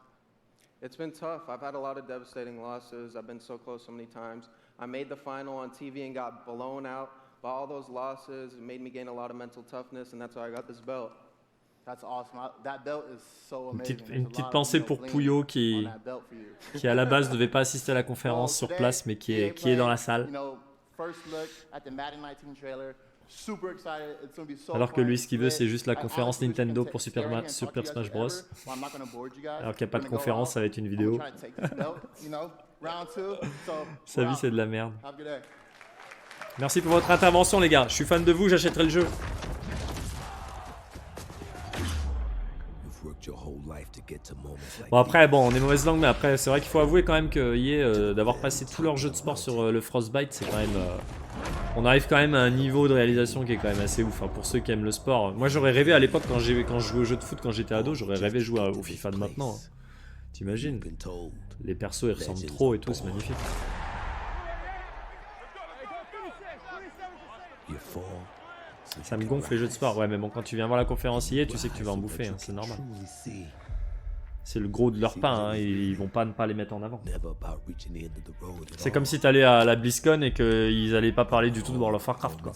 It's been tough. I've had a lot of devastating losses. I've been so close so many times. I made the final on TV and got blown out. But all those losses made me gain a lot of mental toughness, and that's why I got this belt. That's awesome. That belt is so amazing. Une petite pensée pour Pouillot qui à la base ne devait pas assister à la conférence sur place, mais qui est dans la salle. Alors que lui, ce qu'il veut, c'est juste la conférence Nintendo pour Super Smash Bros. Alors qu'il n'y a pas de conférence, ça va être une vidéo. Sa vie, c'est de la merde. Merci pour votre intervention, les gars. Je suis fan de vous, j'achèterai le jeu. Bon après, on est mauvaise langue, mais après c'est vrai qu'il faut avouer quand même que EA, d'avoir passé tous leurs jeux de sport sur le Frostbite, c'est quand même... on arrive quand même à un niveau de réalisation qui est quand même assez ouf, hein, pour ceux qui aiment le sport. Moi j'aurais rêvé à l'époque quand je jouais aux jeux de foot quand j'étais ado, j'aurais rêvé de jouer au FIFA de maintenant. Hein. T'imagines? Les persos ils ressemblent trop et tout, c'est magnifique. Ça me gonfle les jeux de sport, ouais, mais bon, quand tu viens voir la conférence EA, tu sais que tu vas en bouffer, hein, c'est normal. C'est le gros de leur pain, hein, ils vont pas ne pas les mettre en avant. C'est comme si t'allais à la BlizzCon et qu'ils allaient pas parler du tout de World of Warcraft, quoi.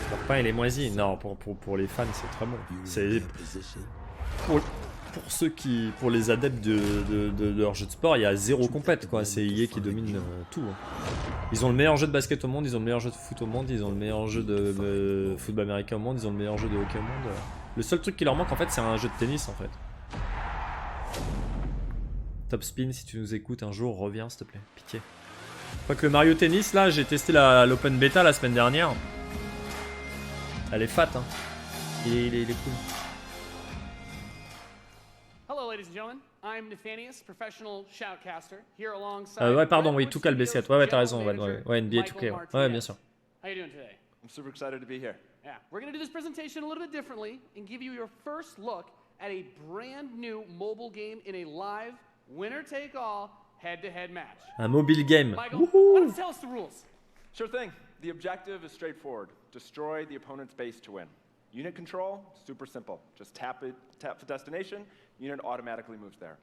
Leur pain il est moisi. Non, pour les fans c'est très bon. C'est pour les adeptes de leur jeu de sport, il y a zéro compète, quoi. C'est EA qui domine tout. Ils ont le meilleur jeu de basket au monde, ils ont le meilleur jeu de foot au monde, ils ont le meilleur jeu de football américain au monde, ils ont le meilleur jeu de hockey au monde. Le seul truc qui leur manque en fait, c'est un jeu de tennis en fait. Top Spin, si tu nous écoutes un jour, reviens s'il te plaît, pitié. Quoique le Mario Tennis, là, j'ai testé l'open beta la semaine dernière. Elle est fat, hein. Il est cool. Hello, ladies and gentlemen. I'm Nathanius, professional shoutcaster, here alongside. Ouais, pardon, oui, 2K4. Ouais, t'as raison. Ouais, NBA 2K. Ouais, bien sûr. How you doing today? I'm super excited to be here. Yeah, we're going to do this presentation a little bit differently and give you your first look at a brand new mobile game in a live winner-take-all head-to-head match. Un mobile game. Michael, why don't you tell us the rules? Sure thing. The objective is straightforward. Destroy the opponent's base to win. Unit control, super simple. Just tap the destination, unit automatically moves there.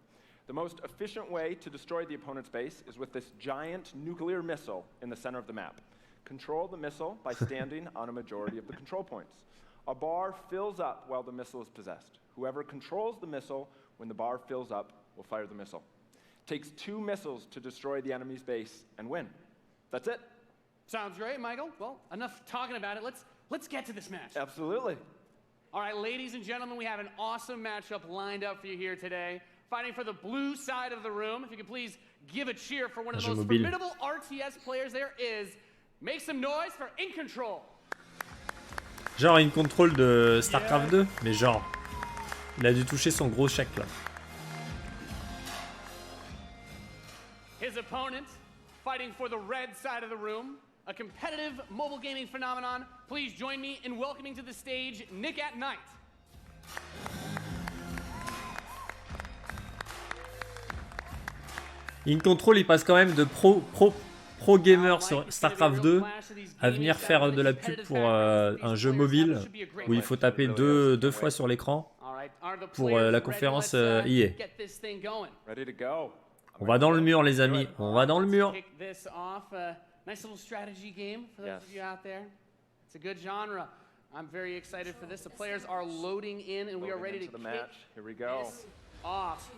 The most efficient way to destroy the opponent's base is with this giant nuclear missile in the center of the map. Control the missile by standing on a majority of the control points. A bar fills up while the missile is possessed. Whoever controls the missile when the bar fills up will fire the missile. Takes 2 missiles to destroy the enemy's base and win. That's it. Sounds great, Michael. Well, enough talking about it. Let's get to this match. Absolutely. All right, ladies and gentlemen, we have an awesome matchup lined up for you here today. fighting for the blue side of the room. If you could please give a cheer for one of the most mobile. formidable RTS players there is. Make some noise for In Control. Genre In Control de StarCraft 2, mais genre, il a dû toucher son gros chèque là. His opponent, fighting for the red side of the room, a competitive mobile gaming phenomenon. Please join me in welcoming to the stage Nick at Night. In Control, il passe quand même de pro gamer sur StarCraft 2 à venir faire de la pub pour un jeu mobile où il faut taper deux fois sur l'écran pour la conférence EA. On va dans le mur, les amis. On va dans le mur. Nice little strategy game for those of you out there. It's a good genre. I'm very excited for this. The players are loading in and we are ready to kick this off.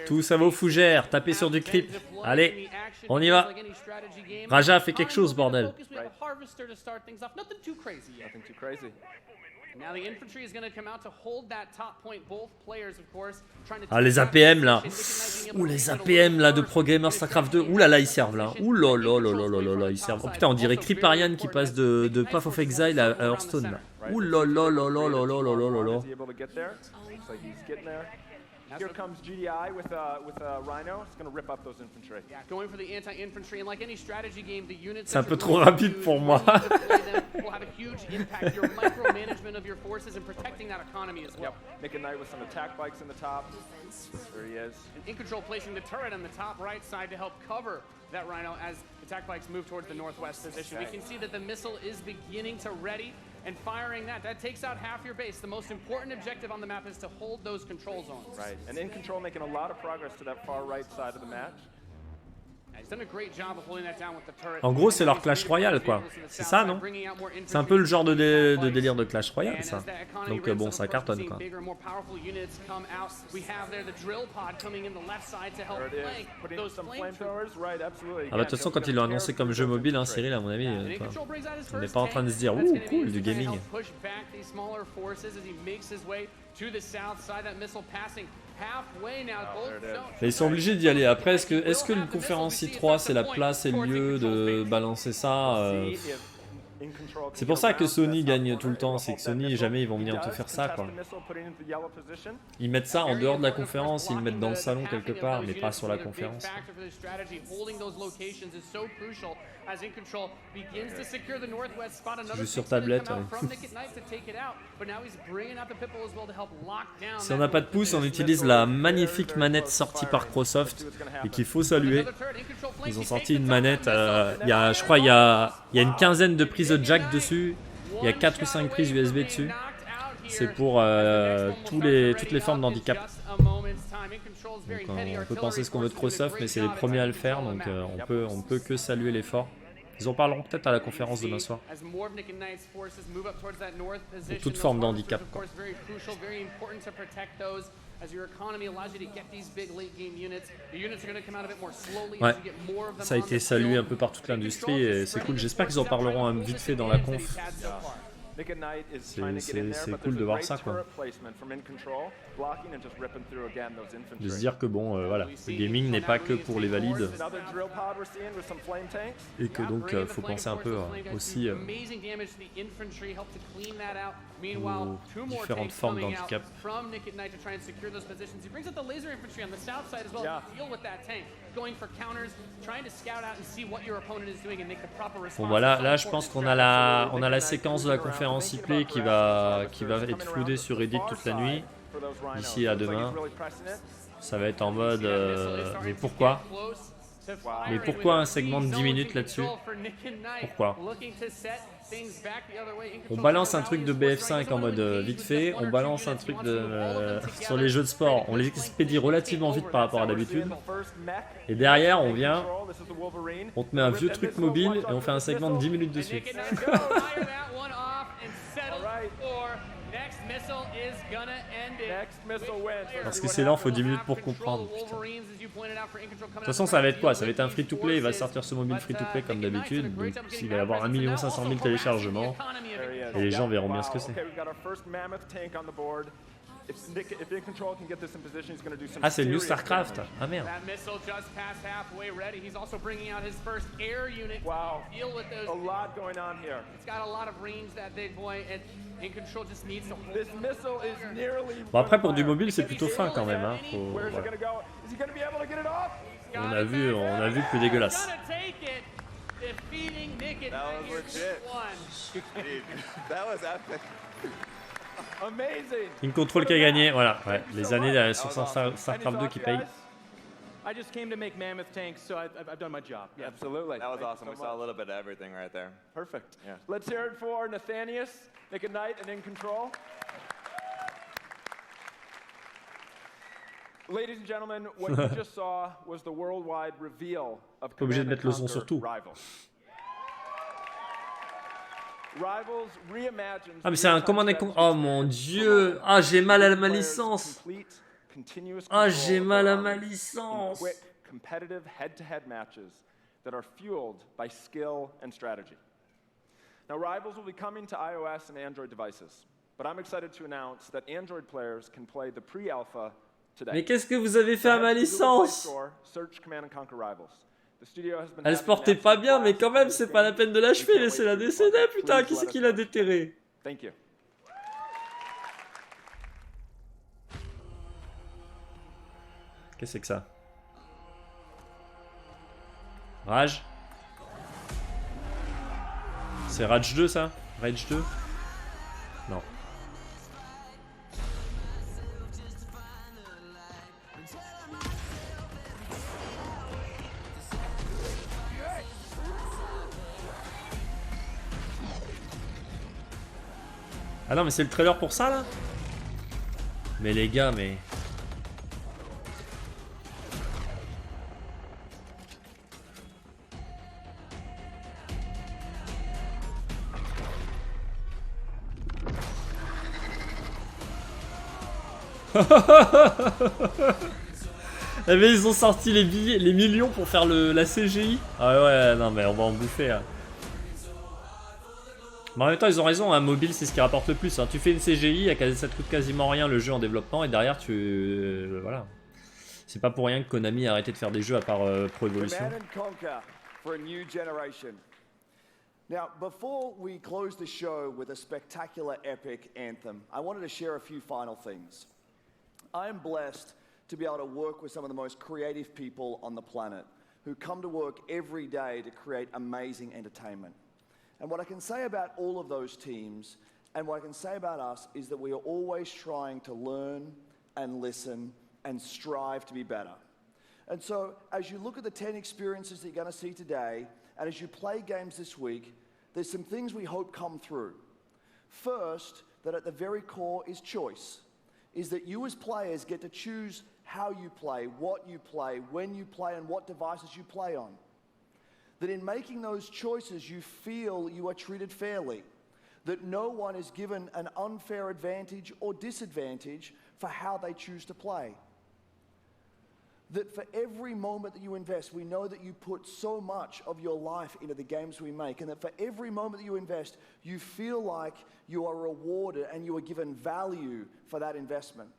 Tous à vos fougères, tapez sur du creep. Allez, on y va. Raja fait quelque chose, bordel. Nothing too crazy. Now the infantry is going to come out to hold that top point. Both players, of course, trying to. Ah, les APM là. Ouh, les APM là de Pro Gamer StarCraft 2. Ouh là là, ils servent là. Ouh là là là là là là, ils servent. Oh putain, on dirait Creeparian qui passe de Path of Exile à Hearthstone là. Ouh là là là là là là là là là. Here comes GDI with a Rhino. It's going to rip up those infantry. Yeah, going for the anti-infantry, and like any strategy game, the units. C'est un peu trop rapide pour moi. Will have a huge impact. Your micromanagement of your forces and protecting that economy as well. Yep. Nick and Knight with some attack bikes in the top. There he is. And In Control placing the turret on the top right side to help cover that Rhino as attack bikes move towards the northwest position. We can see that the missile is beginning to ready. And firing that takes out half your base. The most important objective on the map is to hold those control zones. Right, and In Control making a lot of progress to that far right side of the match. En gros, c'est leur Clash Royale, quoi. C'est ça, non? C'est un peu le genre de délire de Clash Royale, ça. Donc bon, ça cartonne, quoi. Ah bah de toute façon, quand ils l'ont annoncé comme jeu mobile, hein, Cyril, à mon avis, on n'est pas en train de se dire « Ouh, cool, du gaming ». Mais ils sont obligés d'y aller. Après, est-ce que une conférence I3 c'est la place et le lieu de balancer ça C'est pour ça que Sony gagne tout le temps. C'est que Sony, jamais ils vont venir te faire ça, quoi. Ils mettent ça en dehors de la conférence, ils le mettent dans le salon quelque part, mais pas sur la conférence. Juste sur tablette. Si on n'a pas de pouce, on utilise la magnifique manette sortie par Microsoft et qu'il faut saluer. Ils ont sorti une manette, je crois il y a une quinzaine de prises de jack dessus, il y a 4 ou 5 prises USB dessus. C'est pour toutes les formes d'handicap. Donc, on peut penser ce qu'on veut de Microsoft, mais c'est les premiers à le faire, donc on peut que saluer l'effort. Ils en parleront peut-être à la conférence demain soir. Pour toute forme d'handicap. Ouais, ça a été salué un peu par toute l'industrie et c'est cool. J'espère qu'ils en parleront vite fait dans la conf. C'est cool de voir ça, quoi. De se dire que bon, voilà, le gaming n'est pas que pour les valides et que donc faut penser un peu aussi aux différentes formes d'handicap. Bon voilà, là je pense qu'on a la séquence de la conférence e-play qui va être floudée sur Reddit toute la nuit, d'ici à demain. Ça va être en mode mais pourquoi un segment de 10 minutes là-dessus? Pourquoi? On balance un truc de BF5 en mode vite fait, on balance un truc sur les jeux de sport, on les expédie relativement vite par rapport à d'habitude, et derrière on vient, on te met un vieux truc mobile et on fait un segment de 10 minutes dessus. Parce que c'est lent, faut 10 minutes pour comprendre. Putain. De toute façon, ça va être quoi? Ça va être un free-to-play, il va sortir ce mobile free-to-play comme d'habitude. Donc il va y avoir 1 500 000 téléchargements et les gens verront bien ce que c'est. If In Control can get this in position, he's going to do some. Ah, c'est le New StarCraft. Ah merde. That missile just past halfway ready. He's also bringing out his first air unit. Wow. To deal with those. A lot going on here. It's got a lot of range, that big boy, and In Control just needs to hold. This missile is nearly. Bon après pour du mobile c'est plutôt fin quand même. Hein. Where's it going to go? Is he going to be able to get it off? On a vu plus dégueulasse. Defeating Nick that was legit. Dude, that was epic. Amazing. In Control qui a gagné, voilà. Ouais, les années sur StarCraft 2 qui payent. I just came to make mammoth tanks, so I've done my job. Yeah. Absolutely. That was awesome. We saw a little bit of everything right there. Perfect. Yeah. Let's hear it for Nathanius, Nick and Knight, and In Control. Ladies and gentlemen, what you just saw was the worldwide reveal of Obligé de Command mettre le son & sur Conquer tout. Rivals. Rivals reimagines. Ah mais c'est un Command & Conquer. Oh mon dieu. Ah j'ai mal à ma licence. Ah j'ai mal à ma licence. Quick, competitive head-to-head matches that are fueled by skill and strategy. Now Rivals will be coming to iOS and Android devices, but I'm excited to announce that Android players can play the pre-alpha. Mais qu'est-ce que vous avez fait à ma licence? Elle se portait pas bien, mais quand même, c'est pas la peine de l'achever, laissez-la décéder, putain, qui c'est qui l'a déterré? Thank you. Qu'est-ce que c'est que ça? Rage? C'est Rage 2 ça? Rage 2? Non. Ah non mais c'est le trailer pour ça là? Mais les gars mais... Eh mais ils ont sorti les billets, les millions pour faire la CGI. Ah ouais non mais on va en bouffer hein. Mais en même temps, ils ont raison, un mobile c'est ce qui rapporte le plus. Hein. Tu fais une CGI, ça te coûte quasiment rien le jeu en développement et derrière tu. Voilà. C'est pas pour rien que Konami a arrêté de faire des jeux à part Pro Evolution. Now, before we close the show with a spectacular epic anthem, I wanted to share a few final things. I am blessed to be able to work with some of the most creative people on the planet who come to work every day to create amazing entertainment. And what I can say about all of those teams and what I can say about us is that we are always trying to learn and listen and strive to be better. And so as you look at the 10 experiences that you're going to see today, and as you play games this week, there's some things we hope come through. First, that at the very core is choice, is that you as players get to choose how you play, what you play, when you play, and what devices you play on. That in making those choices, you feel you are treated fairly, that no one is given an unfair advantage or disadvantage for how they choose to play. That for every moment that you invest, we know that you put so much of your life into the games we make, and that for every moment that you invest, you feel like you are rewarded and you are given value for that investment.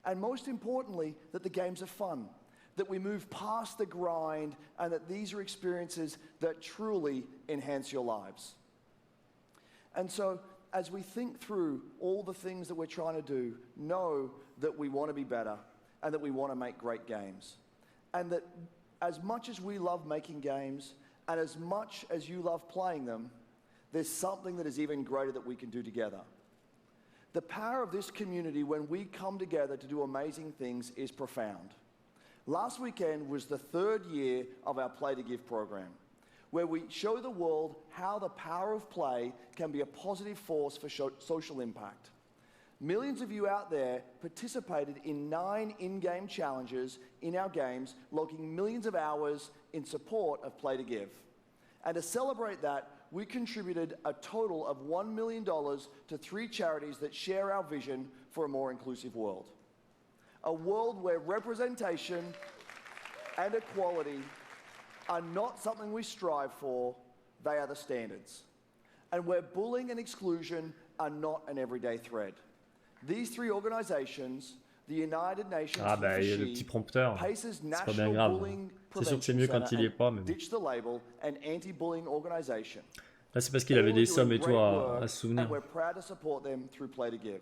And most importantly, that the games are fun, that we move past the grind, and that these are experiences that truly enhance your lives. And so, as we think through all the things that we're trying to do, know that we want to be better, and that we want to make great games. And that as much as we love making games, and as much as you love playing them, there's something that is even greater that we can do together. The power of this community when we come together to do amazing things is profound. Last weekend was the 3rd year of our Play to Give program, where we show the world how the power of play can be a positive force for social impact. Millions of you out there participated in 9 in-game challenges in our games, logging millions of hours in support of Play to Give. And to celebrate that, we contributed a total of $1 million to 3 charities that share our vision for a more inclusive world. A world where representation and equality are not something we strive for, they are the standards. And where bullying and exclusion are not an everyday threat. These three organizations, the United Nations Ah bah il y a le petit prompteur, c'est pas bien grave. C'est sûr que c'est mieux quand il y est pas, mais bon. Ditch the Label, an anti-bullying organization. Là c'est parce qu'il avait des sommes et tout à se souvenir. And we're proud to support them through Play to Give.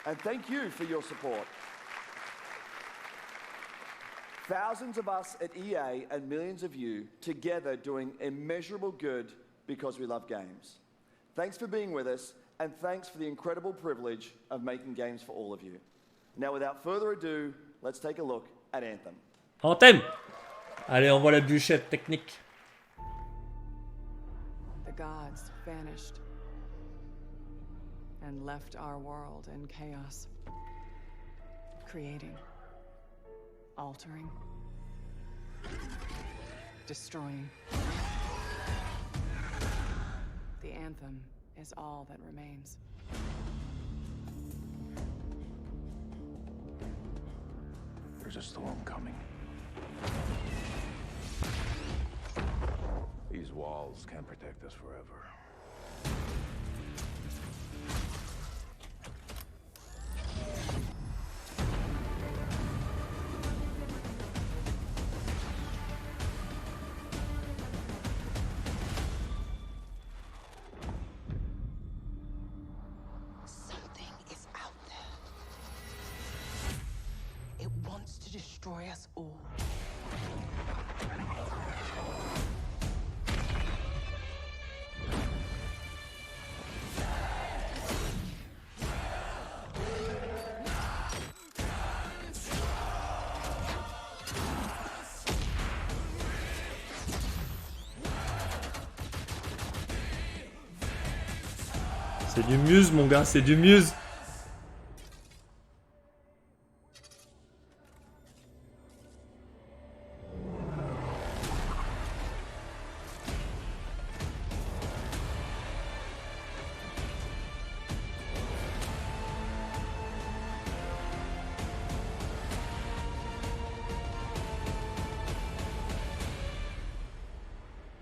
And thank you for your support. Thousands of us at EA and millions of you together doing immeasurable good because we love games. Thanks for being with us, and thanks for the incredible privilege of making games for all of you. Now, without further ado, let's take a look at Anthem. Anthem! Allez, on voit la bûchette technique. The gods vanished and left our world in chaos, creating, altering, destroying. The anthem is all that remains. There's a storm coming. These walls can't protect us forever. Destroy us all. C'est du Muse mon gars, c'est du Muse.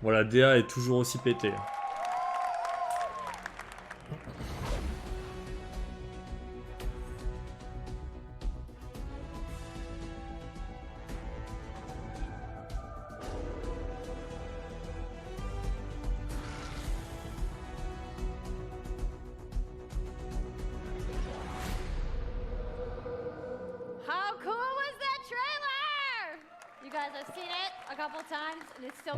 Bon, la DA est toujours aussi pétée.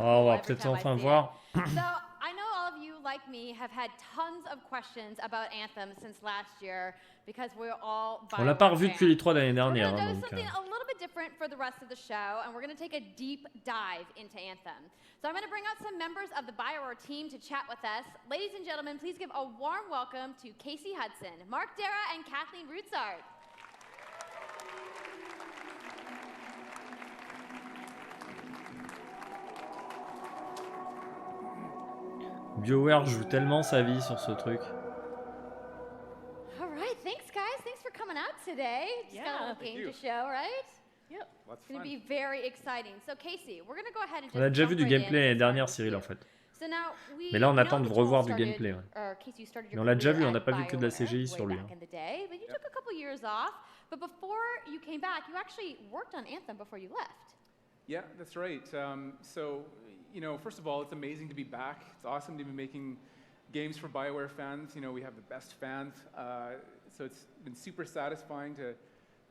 Oh, on va peut-être enfin voir. So, I know all of you, like me, have had tons of questions about Anthem since last year because we're all On l'a pas revu depuis les 3 d'année dernière. We're going to do donc, something a little bit different for the rest of the show, and we're going to take a deep dive into Anthem. So I'm going to bring out some members of the BioWare team to chat with us. Ladies and gentlemen, please give a warm welcome to Casey Hudson, Mark Dara, and Kathleen Roussard. BioWare joue tellement sa vie sur ce truc. All right, thanks guys. Thanks for coming out today. Just got a little game to show, right? Yep. It's going to be very exciting. So Casey, we're going to go ahead and just On a déjà vu du jump right gameplay l'année in. dernière, Cyril, en fait. So now Mais là, on attend de know revoir that du you gameplay. Casey, you started Mais your on l'a déjà vu, career on n'a at pas vu que de la BioWare CGI sur way lui. back in the day, but you took a couple years off. But before you came back, you actually worked on Anthem before you left. Yeah, that's right. So, you know, first of all, it's amazing to be back. It's awesome to be making games for BioWare fans. You know, we have the best fans. So it's been super satisfying to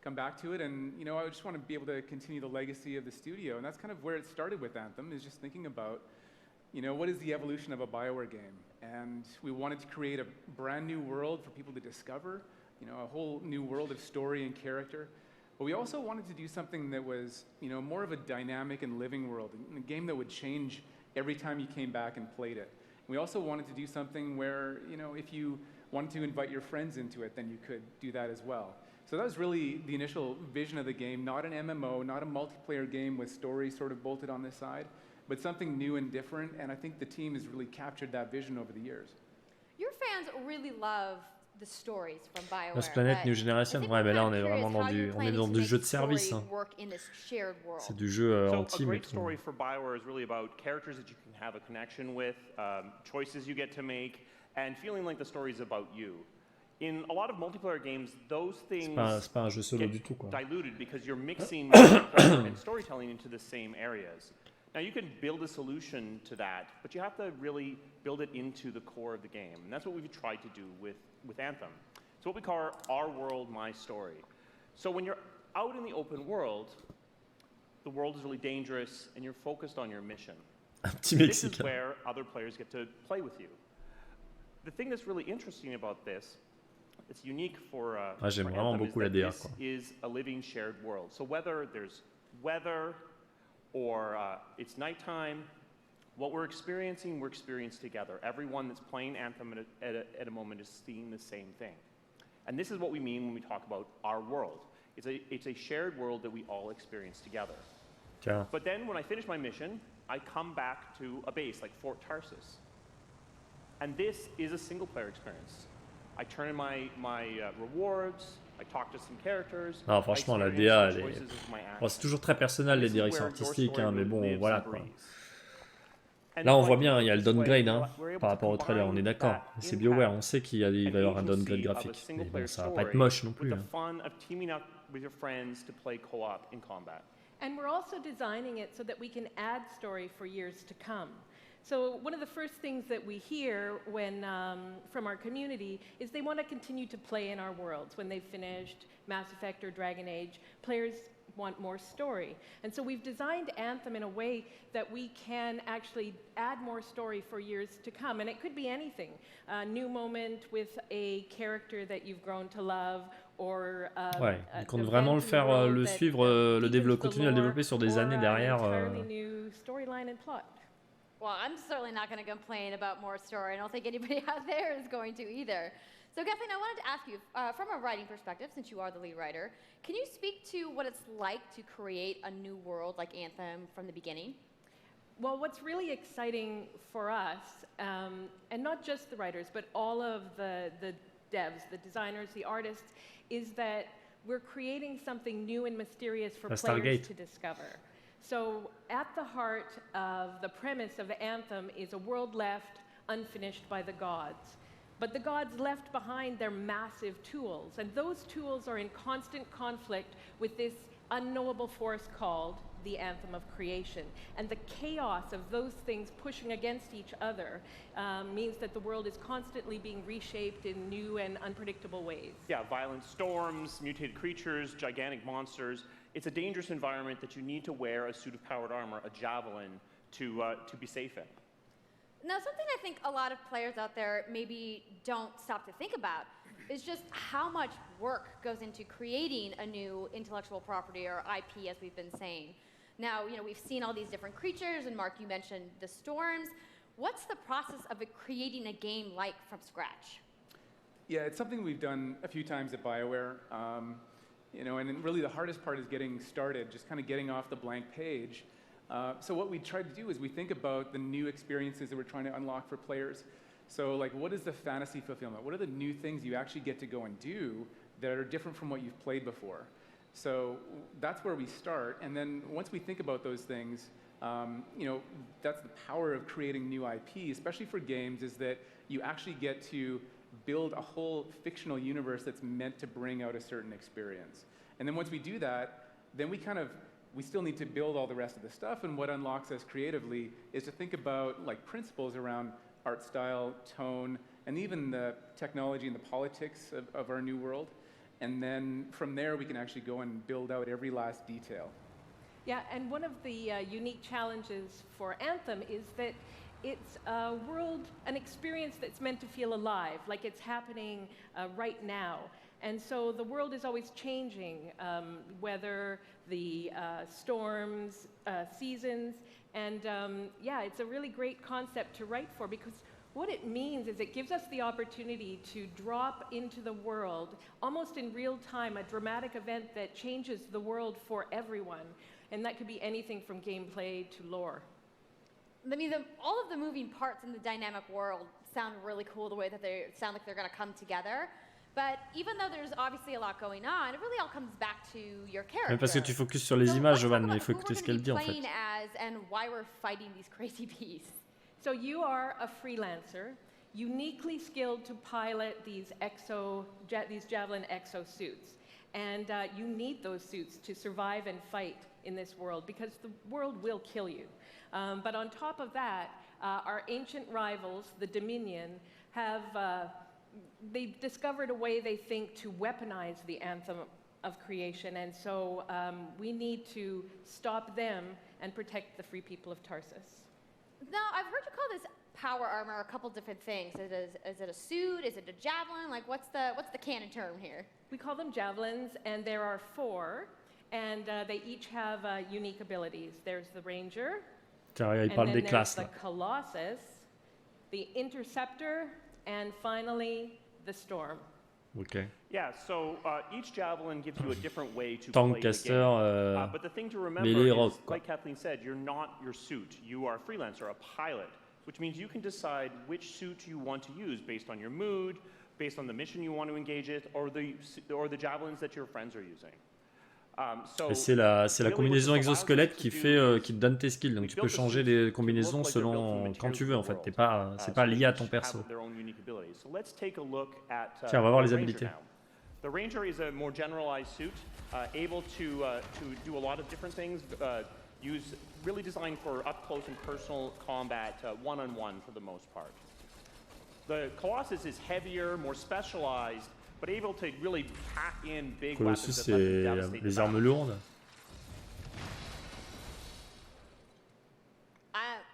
come back to it. And, you know, I just want to be able to continue the legacy of the studio. And that's kind of where it started with Anthem, is just thinking about, you know, what is the evolution of a BioWare game? And we wanted to create a brand new world for people to discover, you know, a whole new world of story and character. But we also wanted to do something that was, you know, more of a dynamic and living world, a game that would change every time you came back and played it. We also wanted to do something where, you know, if you wanted to invite your friends into it, then you could do that as well. So that was really the initial vision of the game, not an MMO, not a multiplayer game with story sort of bolted on this side, but something new and different, and I think the team has really captured that vision over the years. Your fans really love the stories from BioWare. Lost Planet New Generation, ouais, mais là on est vraiment dans du jeu de service. Hein. C'est du jeu en team et tout. A great story for BioWare is really about characters that you can have a connection with, choices you get to make, and feeling like the story is about you. In a lot of multiplayer games, those things c'est pas un jeu solo du tout, quoi. diluted because you're mixing and storytelling into the same areas. Now you can build a solution to that, but you have to really build it into the core of the game. And that's what we've tried to do with Anthem. It's what we call our world, my story. So when you're out in the open world, the world is really dangerous and you're focused on your mission. This is where other players get to play with you. The thing that's really interesting about this, it's unique for j'aime vraiment beaucoup la DA, quoi. Is a living shared world. So whether there's weather or it's nighttime, what we're experiencing together. Everyone that's playing Anthem at a moment is seeing the same thing. And this is what we mean when we talk about our world. It's a shared world that we all experience together. Tiens. But then when I finish my mission, I come back to a base like Fort Tarsus. And this is a single player experience. I turn in my rewards, I talk to some characters. Non, franchement, la DA, elle est... Bon, c'est toujours très personnel, les directions artistiques, hein, mais bon, voilà, quoi. Là, on voit bien, il y a le downgrade, hein, par rapport au trailer, on est d'accord. C'est BioWare, on sait qu'il va y avoir un downgrade graphique. Mais bon, ça va pas être moche non plus. Hein. And we're also designing it so that we can add story for years to come. So one of the first things that we hear when, from our community is they want to continue to play in our worlds. When they've finished Mass Effect or Dragon Age, players want more story. And so we've designed Anthem in a way that we can actually add more story for years to come. And it could be anything. A new moment with a character that you've grown to love. Ouais, ils comptent vraiment le faire, le suivre, continuer à le développer sur des années derrière. Well, I'm certainly not going to complain about more story. I don't think anybody out there is going to either. So Kathleen, I wanted to ask you, from a writing perspective, since you are the lead writer, can you speak to what it's like to create a new world like Anthem from the beginning? Well, what's really exciting for us, and not just the writers, but all of the devs, the designers, the artists, is that we're creating something new and mysterious for players to discover. So at the heart of the premise of Anthem is a world left unfinished by the gods. But the gods left behind their massive tools, and those tools are in constant conflict with this unknowable force called the Anthem of Creation. And the chaos of those things pushing against each other means that the world is constantly being reshaped in new and unpredictable ways. Yeah, violent storms, mutated creatures, gigantic monsters. It's a dangerous environment that you need to wear a suit of powered armor, a javelin, to be safe in. Now, something I think a lot of players out there maybe don't stop to think about is just how much work goes into creating a new intellectual property or IP, as we've been saying. Now, we've seen all these different creatures, and Mark, you mentioned the storms. What's the process of creating a game like from scratch? Yeah, it's something we've done a few times at BioWare. And really the hardest part is getting started, just kind of getting off the blank page. So what we try to do is we think about the new experiences that we're trying to unlock for players. So like, what is the fantasy fulfillment? What are the new things you actually get to go and do that are different from what you've played before? So that's where we start. And then once we think about those things, that's the power of creating new IP, especially for games, is that you actually get to build a whole fictional universe that's meant to bring out a certain experience. And then once we do that, then we still need to build all the rest of the stuff, and what unlocks us creatively is to think about like principles around art style, tone, and even the technology and the politics of our new world. And then from there, we can actually go and build out every last detail. Yeah, and one of the unique challenges for Anthem is that it's a world, an experience that's meant to feel alive, like it's happening right now. And so the world is always changing, whether the storms, seasons, and it's a really great concept to write for, because what it means is it gives us the opportunity to drop into the world, almost in real time, a dramatic event that changes the world for everyone. And that could be anything from gameplay to lore. I mean, all of the moving parts in the dynamic world sound really cool, the way that they sound like they're going to come together. But even though there's obviously a lot going on, it really all comes back to your character. Mais parce que tu focuses sur les images, Jovan, mais il faut écouter ce qu'elle dit en fait. As and why we're fighting these crazy beasts. So you are a freelancer. uniquely skilled to pilot these Javelin exosuits. And you need those suits to survive and fight in this world because the world will kill you. But on top of that, our ancient rivals, the Dominion, they've discovered a way they think to weaponize the Anthem of Creation. And so we need to stop them and protect the free people of Tarsus. Now, I've heard you call this power armor a couple different things. Is it a suit? Is it a javelin? Like, what's the canon term here? We call them javelins, and there are 4, and they each have unique abilities. There's the Ranger, il parle des classes, the Colossus, the Interceptor, and finally, the Storm. Okay. Yeah, so each javelin gives you a different way to Tank, play caster, the game. But the thing to remember mêlée, is, rock, like Kathleen said, you're not your suit. You are a freelancer, a pilot, which means you can decide which suit you want to use based on your mood, based on the mission you want to engage it, or the javelins that your friends are using. Et c'est la combinaison exosquelette qui te donne tes skills. Donc tu peux changer les combinaisons selon quand tu veux en fait. C'est pas lié à ton perso. Tiens, on va voir les habilités. The Ranger is a more generalized suit, able to do a lot of different things. Really designed for up close and personal combat, one-on-one for the most part. The Colossus is heavier, more specialized, but able to really pack in big Colossus, weapons that let them devastate c'est the les armes battlefield. lourdes.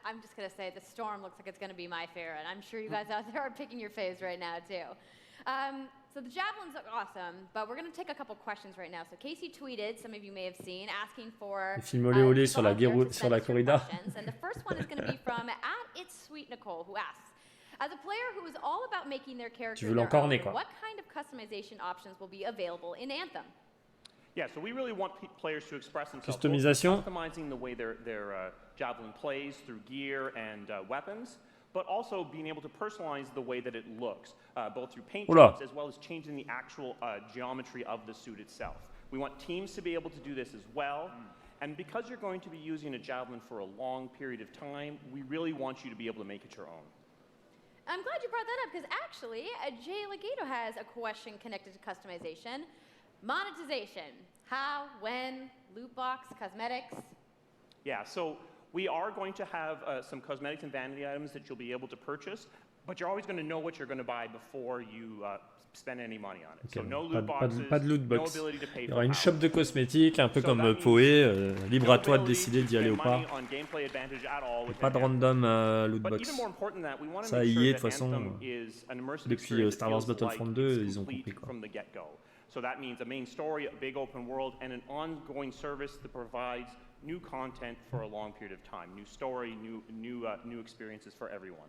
I'm just going to say the Storm looks like it's going to be my favorite. I'm sure you guys out there are picking your faves right now, too. So the javelins look awesome, but we're going to take a couple questions right now. So Casey tweeted, some of you may have seen, asking for Film olé olé sur la corrida. And the first one is going to be from @It'sSweetNicole, who asks, as a player who is all about making their character their own, what kind of customization options will be available in Anthem? Yeah, so we really want players to express themselves, Customisation. customizing the way their javelin plays through gear and weapons, but also being able to personalize the way that it looks, both through paint jobs as well as changing the actual geometry of the suit itself. We want teams to be able to do this as well. And because you're going to be using a javelin for a long period of time, we really want you to be able to make it your own. I'm glad you brought that up because actually, Jay Legato has a question connected to customization. Monetization. How, when, loot box, cosmetics? Yeah, so we are going to have some cosmetics and vanity items that you'll be able to purchase, but you're always going to know what you're going to buy before you spend any money on it. Okay, so no loot boxes, pas de loot no box. ability to pay Il y for aura une power. shop de cosmétiques, un peu comme Poé, libre à toi de décider d'y aller ou pas. Pas de random loot box. Ça, EA, de toute façon, depuis Star Wars Battlefront 2, ils ont compris quoi. So that means a main story, a big open world, and an ongoing service that provides new content for a long period of time. New story, new experiences for everyone.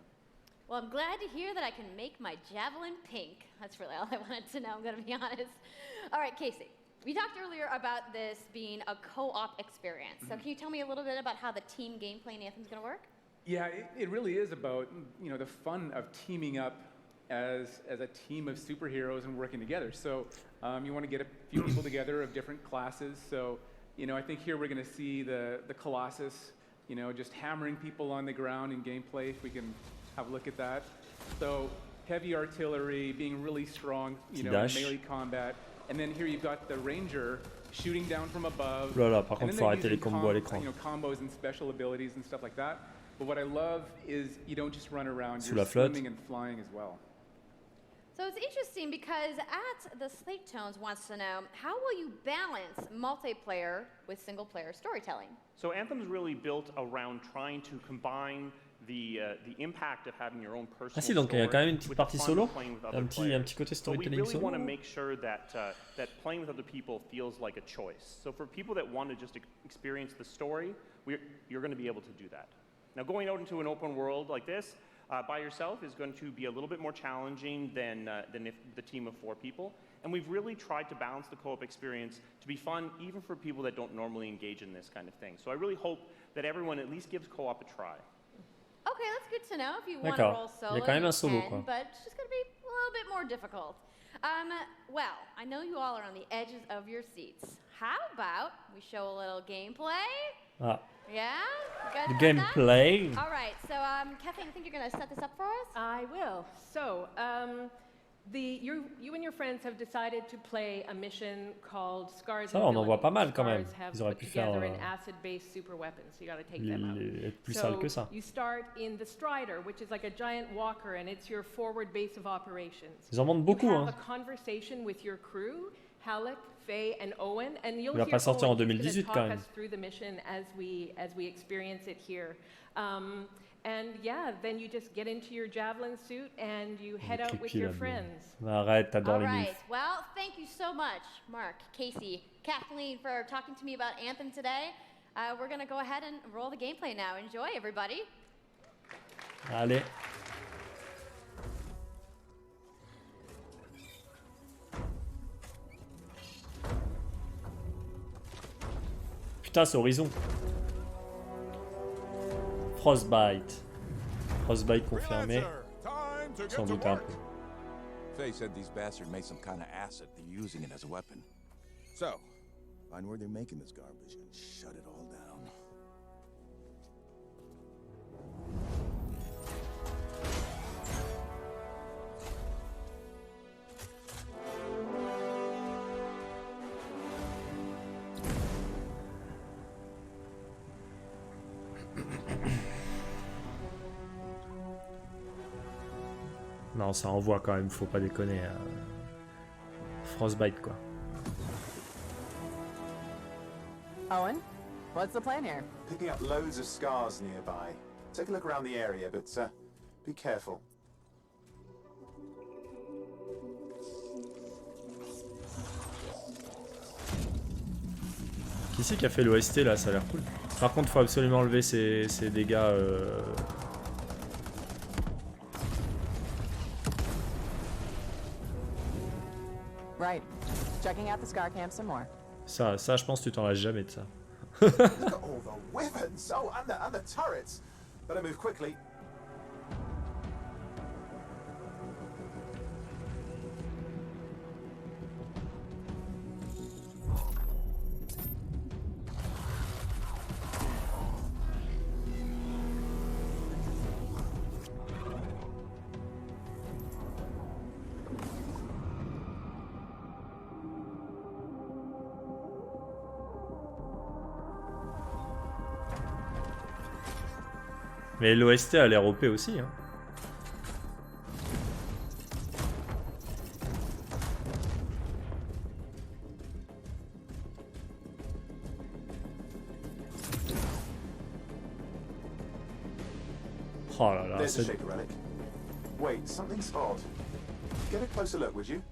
Well, I'm glad to hear that I can make my javelin pink. That's really all I wanted to know, I'm going to be honest. All right, Casey, we talked earlier about this being a co-op experience. So can you tell me a little bit about how the team gameplay in Anthem is going to work? Yeah, it really is about the fun of teaming up as a team of superheroes and working together. So you want to get a few people together of different classes. So I think here we're going to see the Colossus, just hammering people on the ground in gameplay. If we can have a look at that. So heavy artillery, being really strong, in melee combat. And then here you've got the Ranger shooting down from above. Par contre, faut arrêter les combos à l'écran. Combos and special abilities and stuff like that. But what I love is you don't just run around, Sous you're la flotte. swimming and flying as well. So it's interesting because the Slate Tones wants to know, how will you balance multiplayer with single-player storytelling? So Anthem's really built around trying to combine the impact of having your own personal Ah si, donc il y a quand même une petite with the partie fun solo, of playing with other un petit côté So we storytelling really want to solo. make sure that playing with other people feels like a choice. So for people that want to just experience the story, you're going to be able to do that. Now going out into an open world like this by yourself is going to be a little bit more challenging than if the team of 4 people. And we've really tried to balance the co-op experience to be fun even for people that don't normally engage in this kind of thing. So I really hope that everyone at least gives co-op a try. Okay, that's good to know. If you want to D'accord. roll Il y solo, a quand même you un solo, can, quoi. but it's just going to be a little bit more difficult. Well, I know you all are on the edges of your seats. How about we show a little gameplay? Ah, Yeah? Good The with gameplay. that? All right, so Kathleen, I think you're going to set this up for us? I will. So, you and your friends have decided to play a mission called Scars Ça, and on en voit Villainy. pas mal quand même. Scars have Ils auraient put pu faire together an acid-based super weapon, so you got to take them out. être plus sale que ça. You start in the Strider, which is like a giant walker, and it's your forward base of operations. Ils en montrent beaucoup, You hein. have a conversation with your crew, Halleck, Faye, and Owen, and you'll Il va hear pas sortir en Owen, he's 2018 gonna quand talk même. us through the mission as we experience it here. And yeah, then you just get into your javelin suit and you head out with your friends. Arrête, t'adores All les right. MILF. Well, thank you so much, Mark, Casey, Kathleen, for talking to me about Anthem today. We're going to go ahead and roll the gameplay now. Enjoy, everybody. Allez. Putain, c'est Horizon. Frostbite. Frostbite confirmé. Sans doute un peu. Faye said these bastards made some kind of acid. They're using it as a weapon. So, find where they're making this garbage and shut it all down. Non, ça envoie quand même, faut pas déconner. Frostbite, quoi. Owen, what's the plan here? Picking up loads of scars nearby. Take a look around the area, but be careful. Qui c'est qui a fait l'OST là? Ça a l'air cool. Par contre, faut absolument enlever ces dégâts. Right. Checking out the Scar Camp some more. Ça, je pense que tu t'en lâches jamais de ça. Look at all the weapons! Oh, and the turrets! Better move quickly. Mais l'OST a l'air OP aussi. Hein. Oh là là, There's a shaker relic. Wait, something's odd. Get a closer look, would you?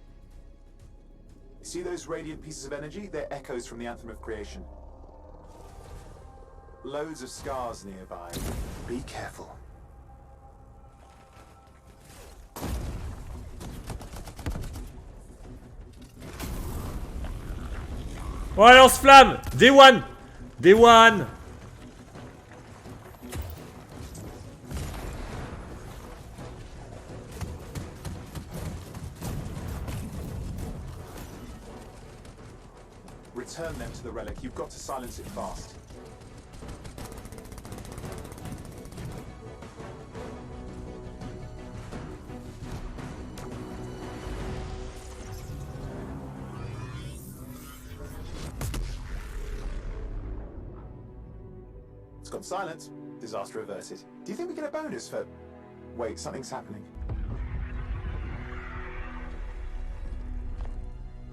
See those radiant pieces of energy? They're echoes from the Anthem of Creation. Loads of scars nearby. Be careful. Ouais, lance-flamme! Day one! Day one! Return them to the relic. You've got to silence it fast. It's gone silent. Disaster averted. Do you think we get a bonus for... Wait, something's happening.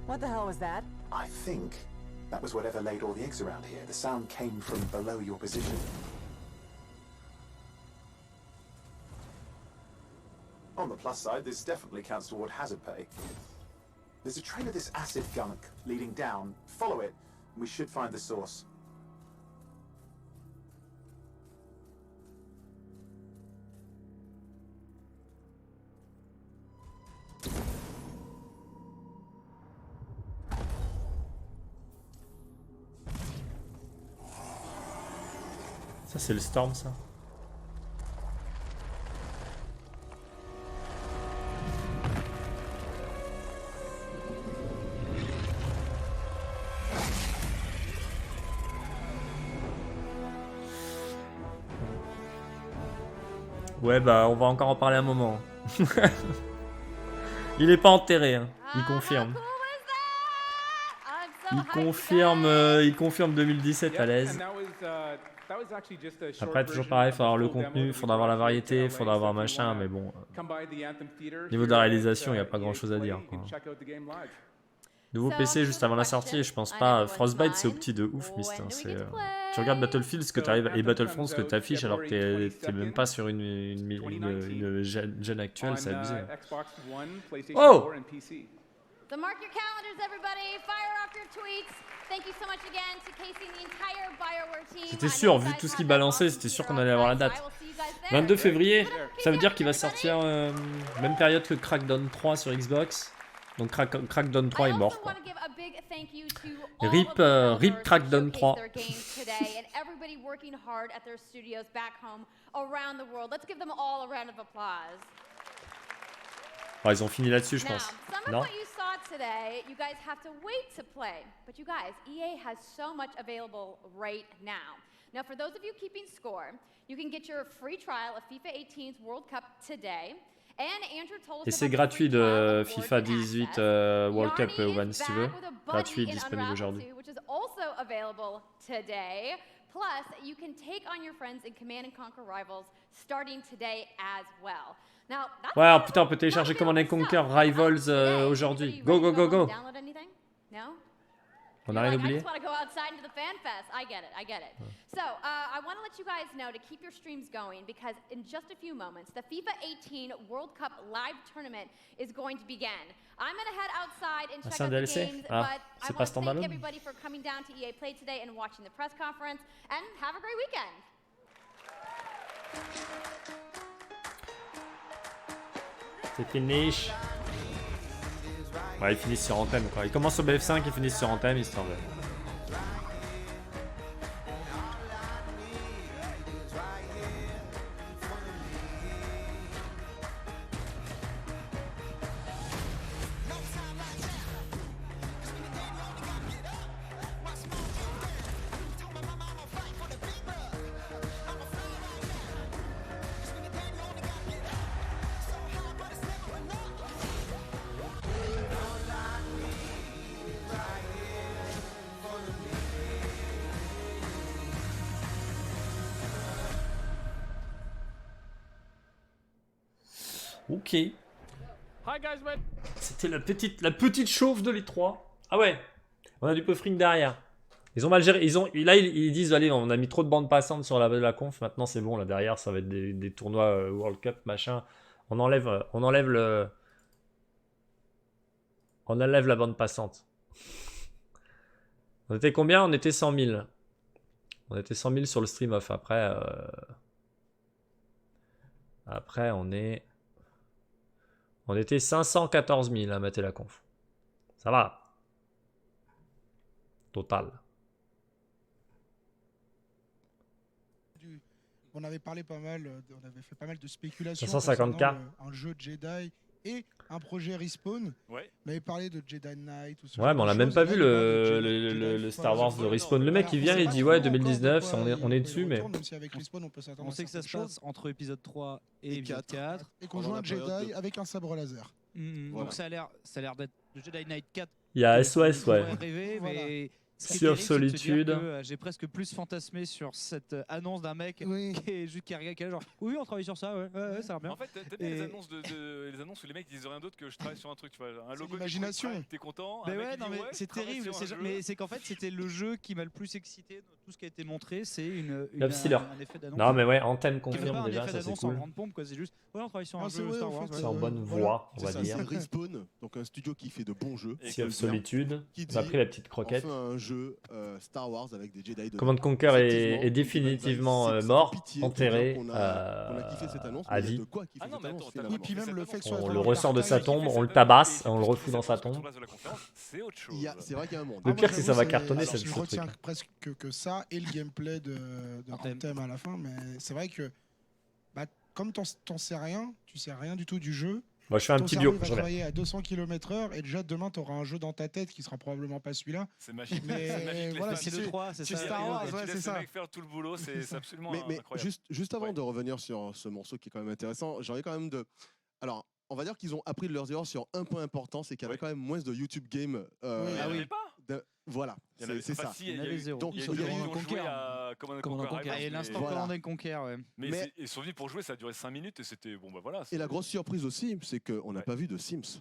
What the hell was that? I think that was whatever laid all the eggs around here. The sound came from below your position. On the plus side, this definitely counts toward hazard pay. There's a trail of this acid gunk leading down. Follow it, and we should find the source. Ça c'est le Storm ça. Ouais, bah, on va encore en parler un moment. Il est pas enterré, hein. Il confirme. Il confirme 2017 à l'aise. Après, toujours pareil, il faudra avoir le contenu, il faudra avoir la variété, il faudra avoir machin, mais bon. Niveau de la réalisation, il n'y a pas grand chose à dire, quoi. Nouveau PC juste avant la sortie, je pense pas. Frostbite, c'est au petit de ouf, Myst. Hein, tu regardes Battlefield ce que t'arrives, et Battlefront, ce que t'affiches, alors que t'es même pas sur une gen actuelle, c'est abusé. Oh! So mark your calendars, everybody. Fire off your tweets. Thank you so much again to Casey and the entire BioWare team. C'était sûr, vu tout ce qu'il balançait, c'était sûr qu'on allait avoir la date. 22 février, ça veut dire qu'il va sortir même période que Crackdown 3 sur Xbox. Donc Crackdown 3 est mort, quoi. RIP Crackdown 3. Oh, ils ont fini là-dessus, je pense. Non? Today, you guys have to wait to play. But you guys, EA has so much available right now. Now, for those of you keeping score, you can get your free trial of FIFA 18's World Cup today. And Andrew told us Et c'est gratuit de FIFA 18 World Cup, One, si tu veux. Gratuit, disponible aujourd'hui. Which is also available today. Plus, you can take on your friends in Command & Conquer Rivals starting today as well. Now, ouais, putain, on peut télécharger Command & Conquer Rivals aujourd'hui. Go, go, go, go. On a rien oublié. I just want to go outside into the fan fest. I get it. So, I want to let you guys know to keep your streams going because in just a few moments, the FIFA 18 World Cup live tournament is going to begin. I'm going to head outside and check out the games, but I want to thank everybody for coming down to EA Play today and watching the press conference, and have a great weekend. C'est finish. Ouais, ils finissent sur Anthem, quoi. Ils commencent au BF5, ils finissent sur Anthem, ils se tendent. Ok. C'était la petite chauffe de l'E3. Ah ouais. On a du puffering derrière. Ils ont mal géré. Là, ils disent, allez, on a mis trop de bandes passantes sur la conf. Maintenant, c'est bon. Là, derrière, ça va être des tournois World Cup, machin. On enlève la bande passante. On était combien? On était 100 000. On était 100 000 sur le stream off. Après, on était 514 000 à mater la conf. Ça va. Total. On avait parlé pas mal, on avait fait pas mal de spéculations 550K. Un jeu Jedi et un projet Respawn. Ouais. On avait parlé de Jedi Knight. Ouais, mais on n'a même pas vu le Star Wars de Respawn. Le mec, il vient, il dit ouais, 2019, on est dessus, mais... On sait que ça se passe entre épisode 3 et épisode 4. Et qu'on joue un Jedi avec un sabre laser. Voilà. Donc ça a l'air d'être le Jedi Knight 4. Il y a SOS, ouais. Rêver, mais Sea of Solitude. J'ai presque plus fantasmé sur cette annonce d'un mec qui est juste qui regarde genre oui, on travaille sur ça, ouais, ça a l'air bien. En fait, t'aimes bien les annonces les annonces où les mecs disent rien d'autre que je travaille sur un truc, tu vois, un logo d'imagination. T'es content. Mais ouais, non mais c'est terrible, mais c'est qu'en fait c'était le jeu qui m'a le plus excité de tout ce qui a été montré, c'est un effet d'annonce. Non mais ouais, Anthem confirme déjà, ça c'est cool. En grande pompe quoi, c'est juste ouais, on travaille sur un jeu Star Wars. C'est en bonne voie, on va dire. C'est Respawn, donc un studio qui fait de bons jeux. Sea of Solitude. On a pris la petite croquette. On fait un jeu Star Wars avec des Jedi. Command Conquer est définitivement mort, enterré à vie. On le ressort de sa tombe, on le tabasse, on le refout dans sa tombe. C'est vrai qu'il y a un monde. Le pire, c'est que ça va cartonner cette truc. Je retiens presque que ça et le gameplay de Anthem à la fin, mais c'est vrai que comme t'en sais rien, tu sais rien du tout du jeu. Moi, je fais un ton petit cerveau bio. va Je reviens. travailler à 200 km/h et déjà demain, tu auras un jeu dans ta tête qui sera probablement pas celui-là. C'est magique. Mais C'est magique, les voilà, fans. c'est le 3, c'est Tu ça. laisses- Star Wars, tu ouais, laisses c'est le ça. mec faire tout le boulot, c'est absolument Mais incroyable. juste avant de revenir sur ce morceau qui est quand même intéressant, j'ai envie quand même de. Alors, on va dire qu'ils ont appris de leurs erreurs sur un point important, c'est qu'il y avait quand même moins de YouTube Game. Ah oui. Voilà, Il y en avait- c'est enfin, ça. si, il y a eu zéro. Donc, Il y a il y a eu eu des gens qui ont joué à Command & Conquer. Et l'instant Voilà. Command & Conquer, ouais. Mais ils sont venus pour jouer, ça a duré 5 minutes et c'était bon bah voilà. Et la grosse surprise aussi, c'est qu'on n'a pas vu de Sims.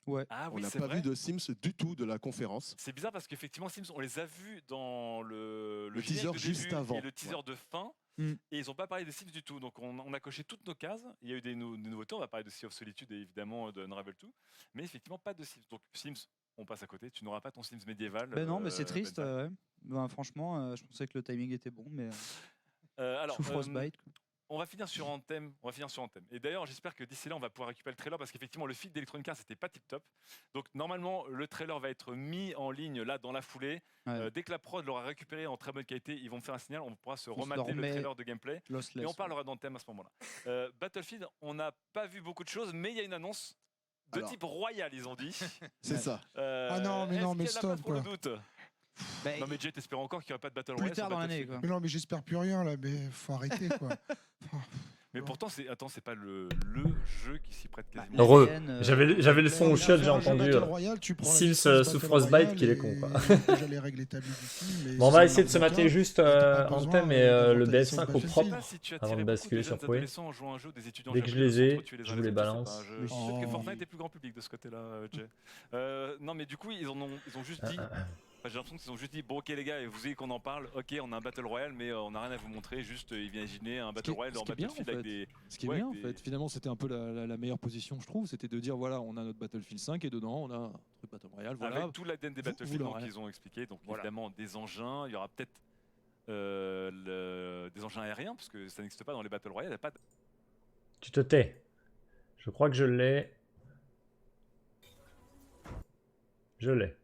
Ouais. Ah On oui, n'a c'est pas vrai. vu de Sims du tout de la conférence. C'est bizarre parce qu'effectivement Sims, on les a vus dans le Le générique teaser de juste début avant. et le teaser de fin. Mm. Et ils n'ont pas parlé de Sims du tout. Donc on a coché toutes nos cases. Il y a eu des nouveautés. On va parler de Sea of Solitude et évidemment de Unravel 2. Mais effectivement pas de Sims. Donc Sims, on passe à côté. Tu n'auras pas ton Sims médiéval. Ben non, mais c'est triste. Ben, ouais. Ben, franchement, je pensais que le timing était bon, mais alors, sous Frostbite. quoi. on va finir sur Anthem. Et d'ailleurs, j'espère que d'ici là, on va pouvoir récupérer le trailer parce qu'effectivement, le feed d'Electronic Arts c'était pas tip top. Donc normalement, le trailer va être mis en ligne là dans la foulée. Ouais. Dès que la prod l'aura récupéré en très bonne qualité, ils vont me faire un signal. On pourra se On se remater le remet trailer de gameplay. Lossless, Et on ouais. parlera d'Anthem à ce moment-là. Battlefield, on n'a pas vu beaucoup de choses, mais il y a une annonce de Alors. type royal, ils ont dit. C'est ça. Ah non, mais non, mais est-ce qu'il y a la place stop, pour le quoi. doute Ben, Non mais Jet, t'espères encore qu'il n'y aura pas de Battle plus Royale tard sur dans l'année, Battlefield. quoi. Mais non, mais j'espère plus rien là, mais faut arrêter quoi. Mais pourtant, c'est pas le jeu qui s'y prête quasiment. Heureux. Zen, J'avais le son au shot, j'ai Faire un jeu entendu. Battle Royale, tu prends la Sims licence sous Battle Frostbite Royale qu'il est con, quoi. Déjà les règles établies du film. mais Bon, on si va c'est essayer de se Marvel, mater juste t'as pas Anthem besoin et d'avoir le ta BF5 licence au Battlefield. propre Si tu avant attirais de beaucoup basculer jeunes sur Proé. adolescents en jouant à un jeu des étudiants Dès que je japonais les ai, pour tuer les je uns vous les autres, je sais balance. pas, Peut-être que Fortnite est plus grand public de ce côté-là, Jay. Non, mais du coup, ils ont juste dit. J'ai l'impression qu'ils ont juste dit bon ok les gars, vous voulez qu'on en parle, ok on a un Battle Royale mais on n'a rien à vous montrer, juste imaginez un Battle Royale dans Battlefield avec des... Ce qui est bien en fait, finalement c'était un peu la meilleure position je trouve, c'était de dire voilà on a notre Battlefield 5 et dedans on a un truc Battle Royale, voilà. Avec tout l'ADN des Battlefield qu'ils ont expliqué, donc évidemment des engins, il y aura peut-être des engins aériens parce que ça n'existe pas dans les Battle Royale, il n'y a pas de... Tu te tais. Je crois que je l'ai. Je l'ai.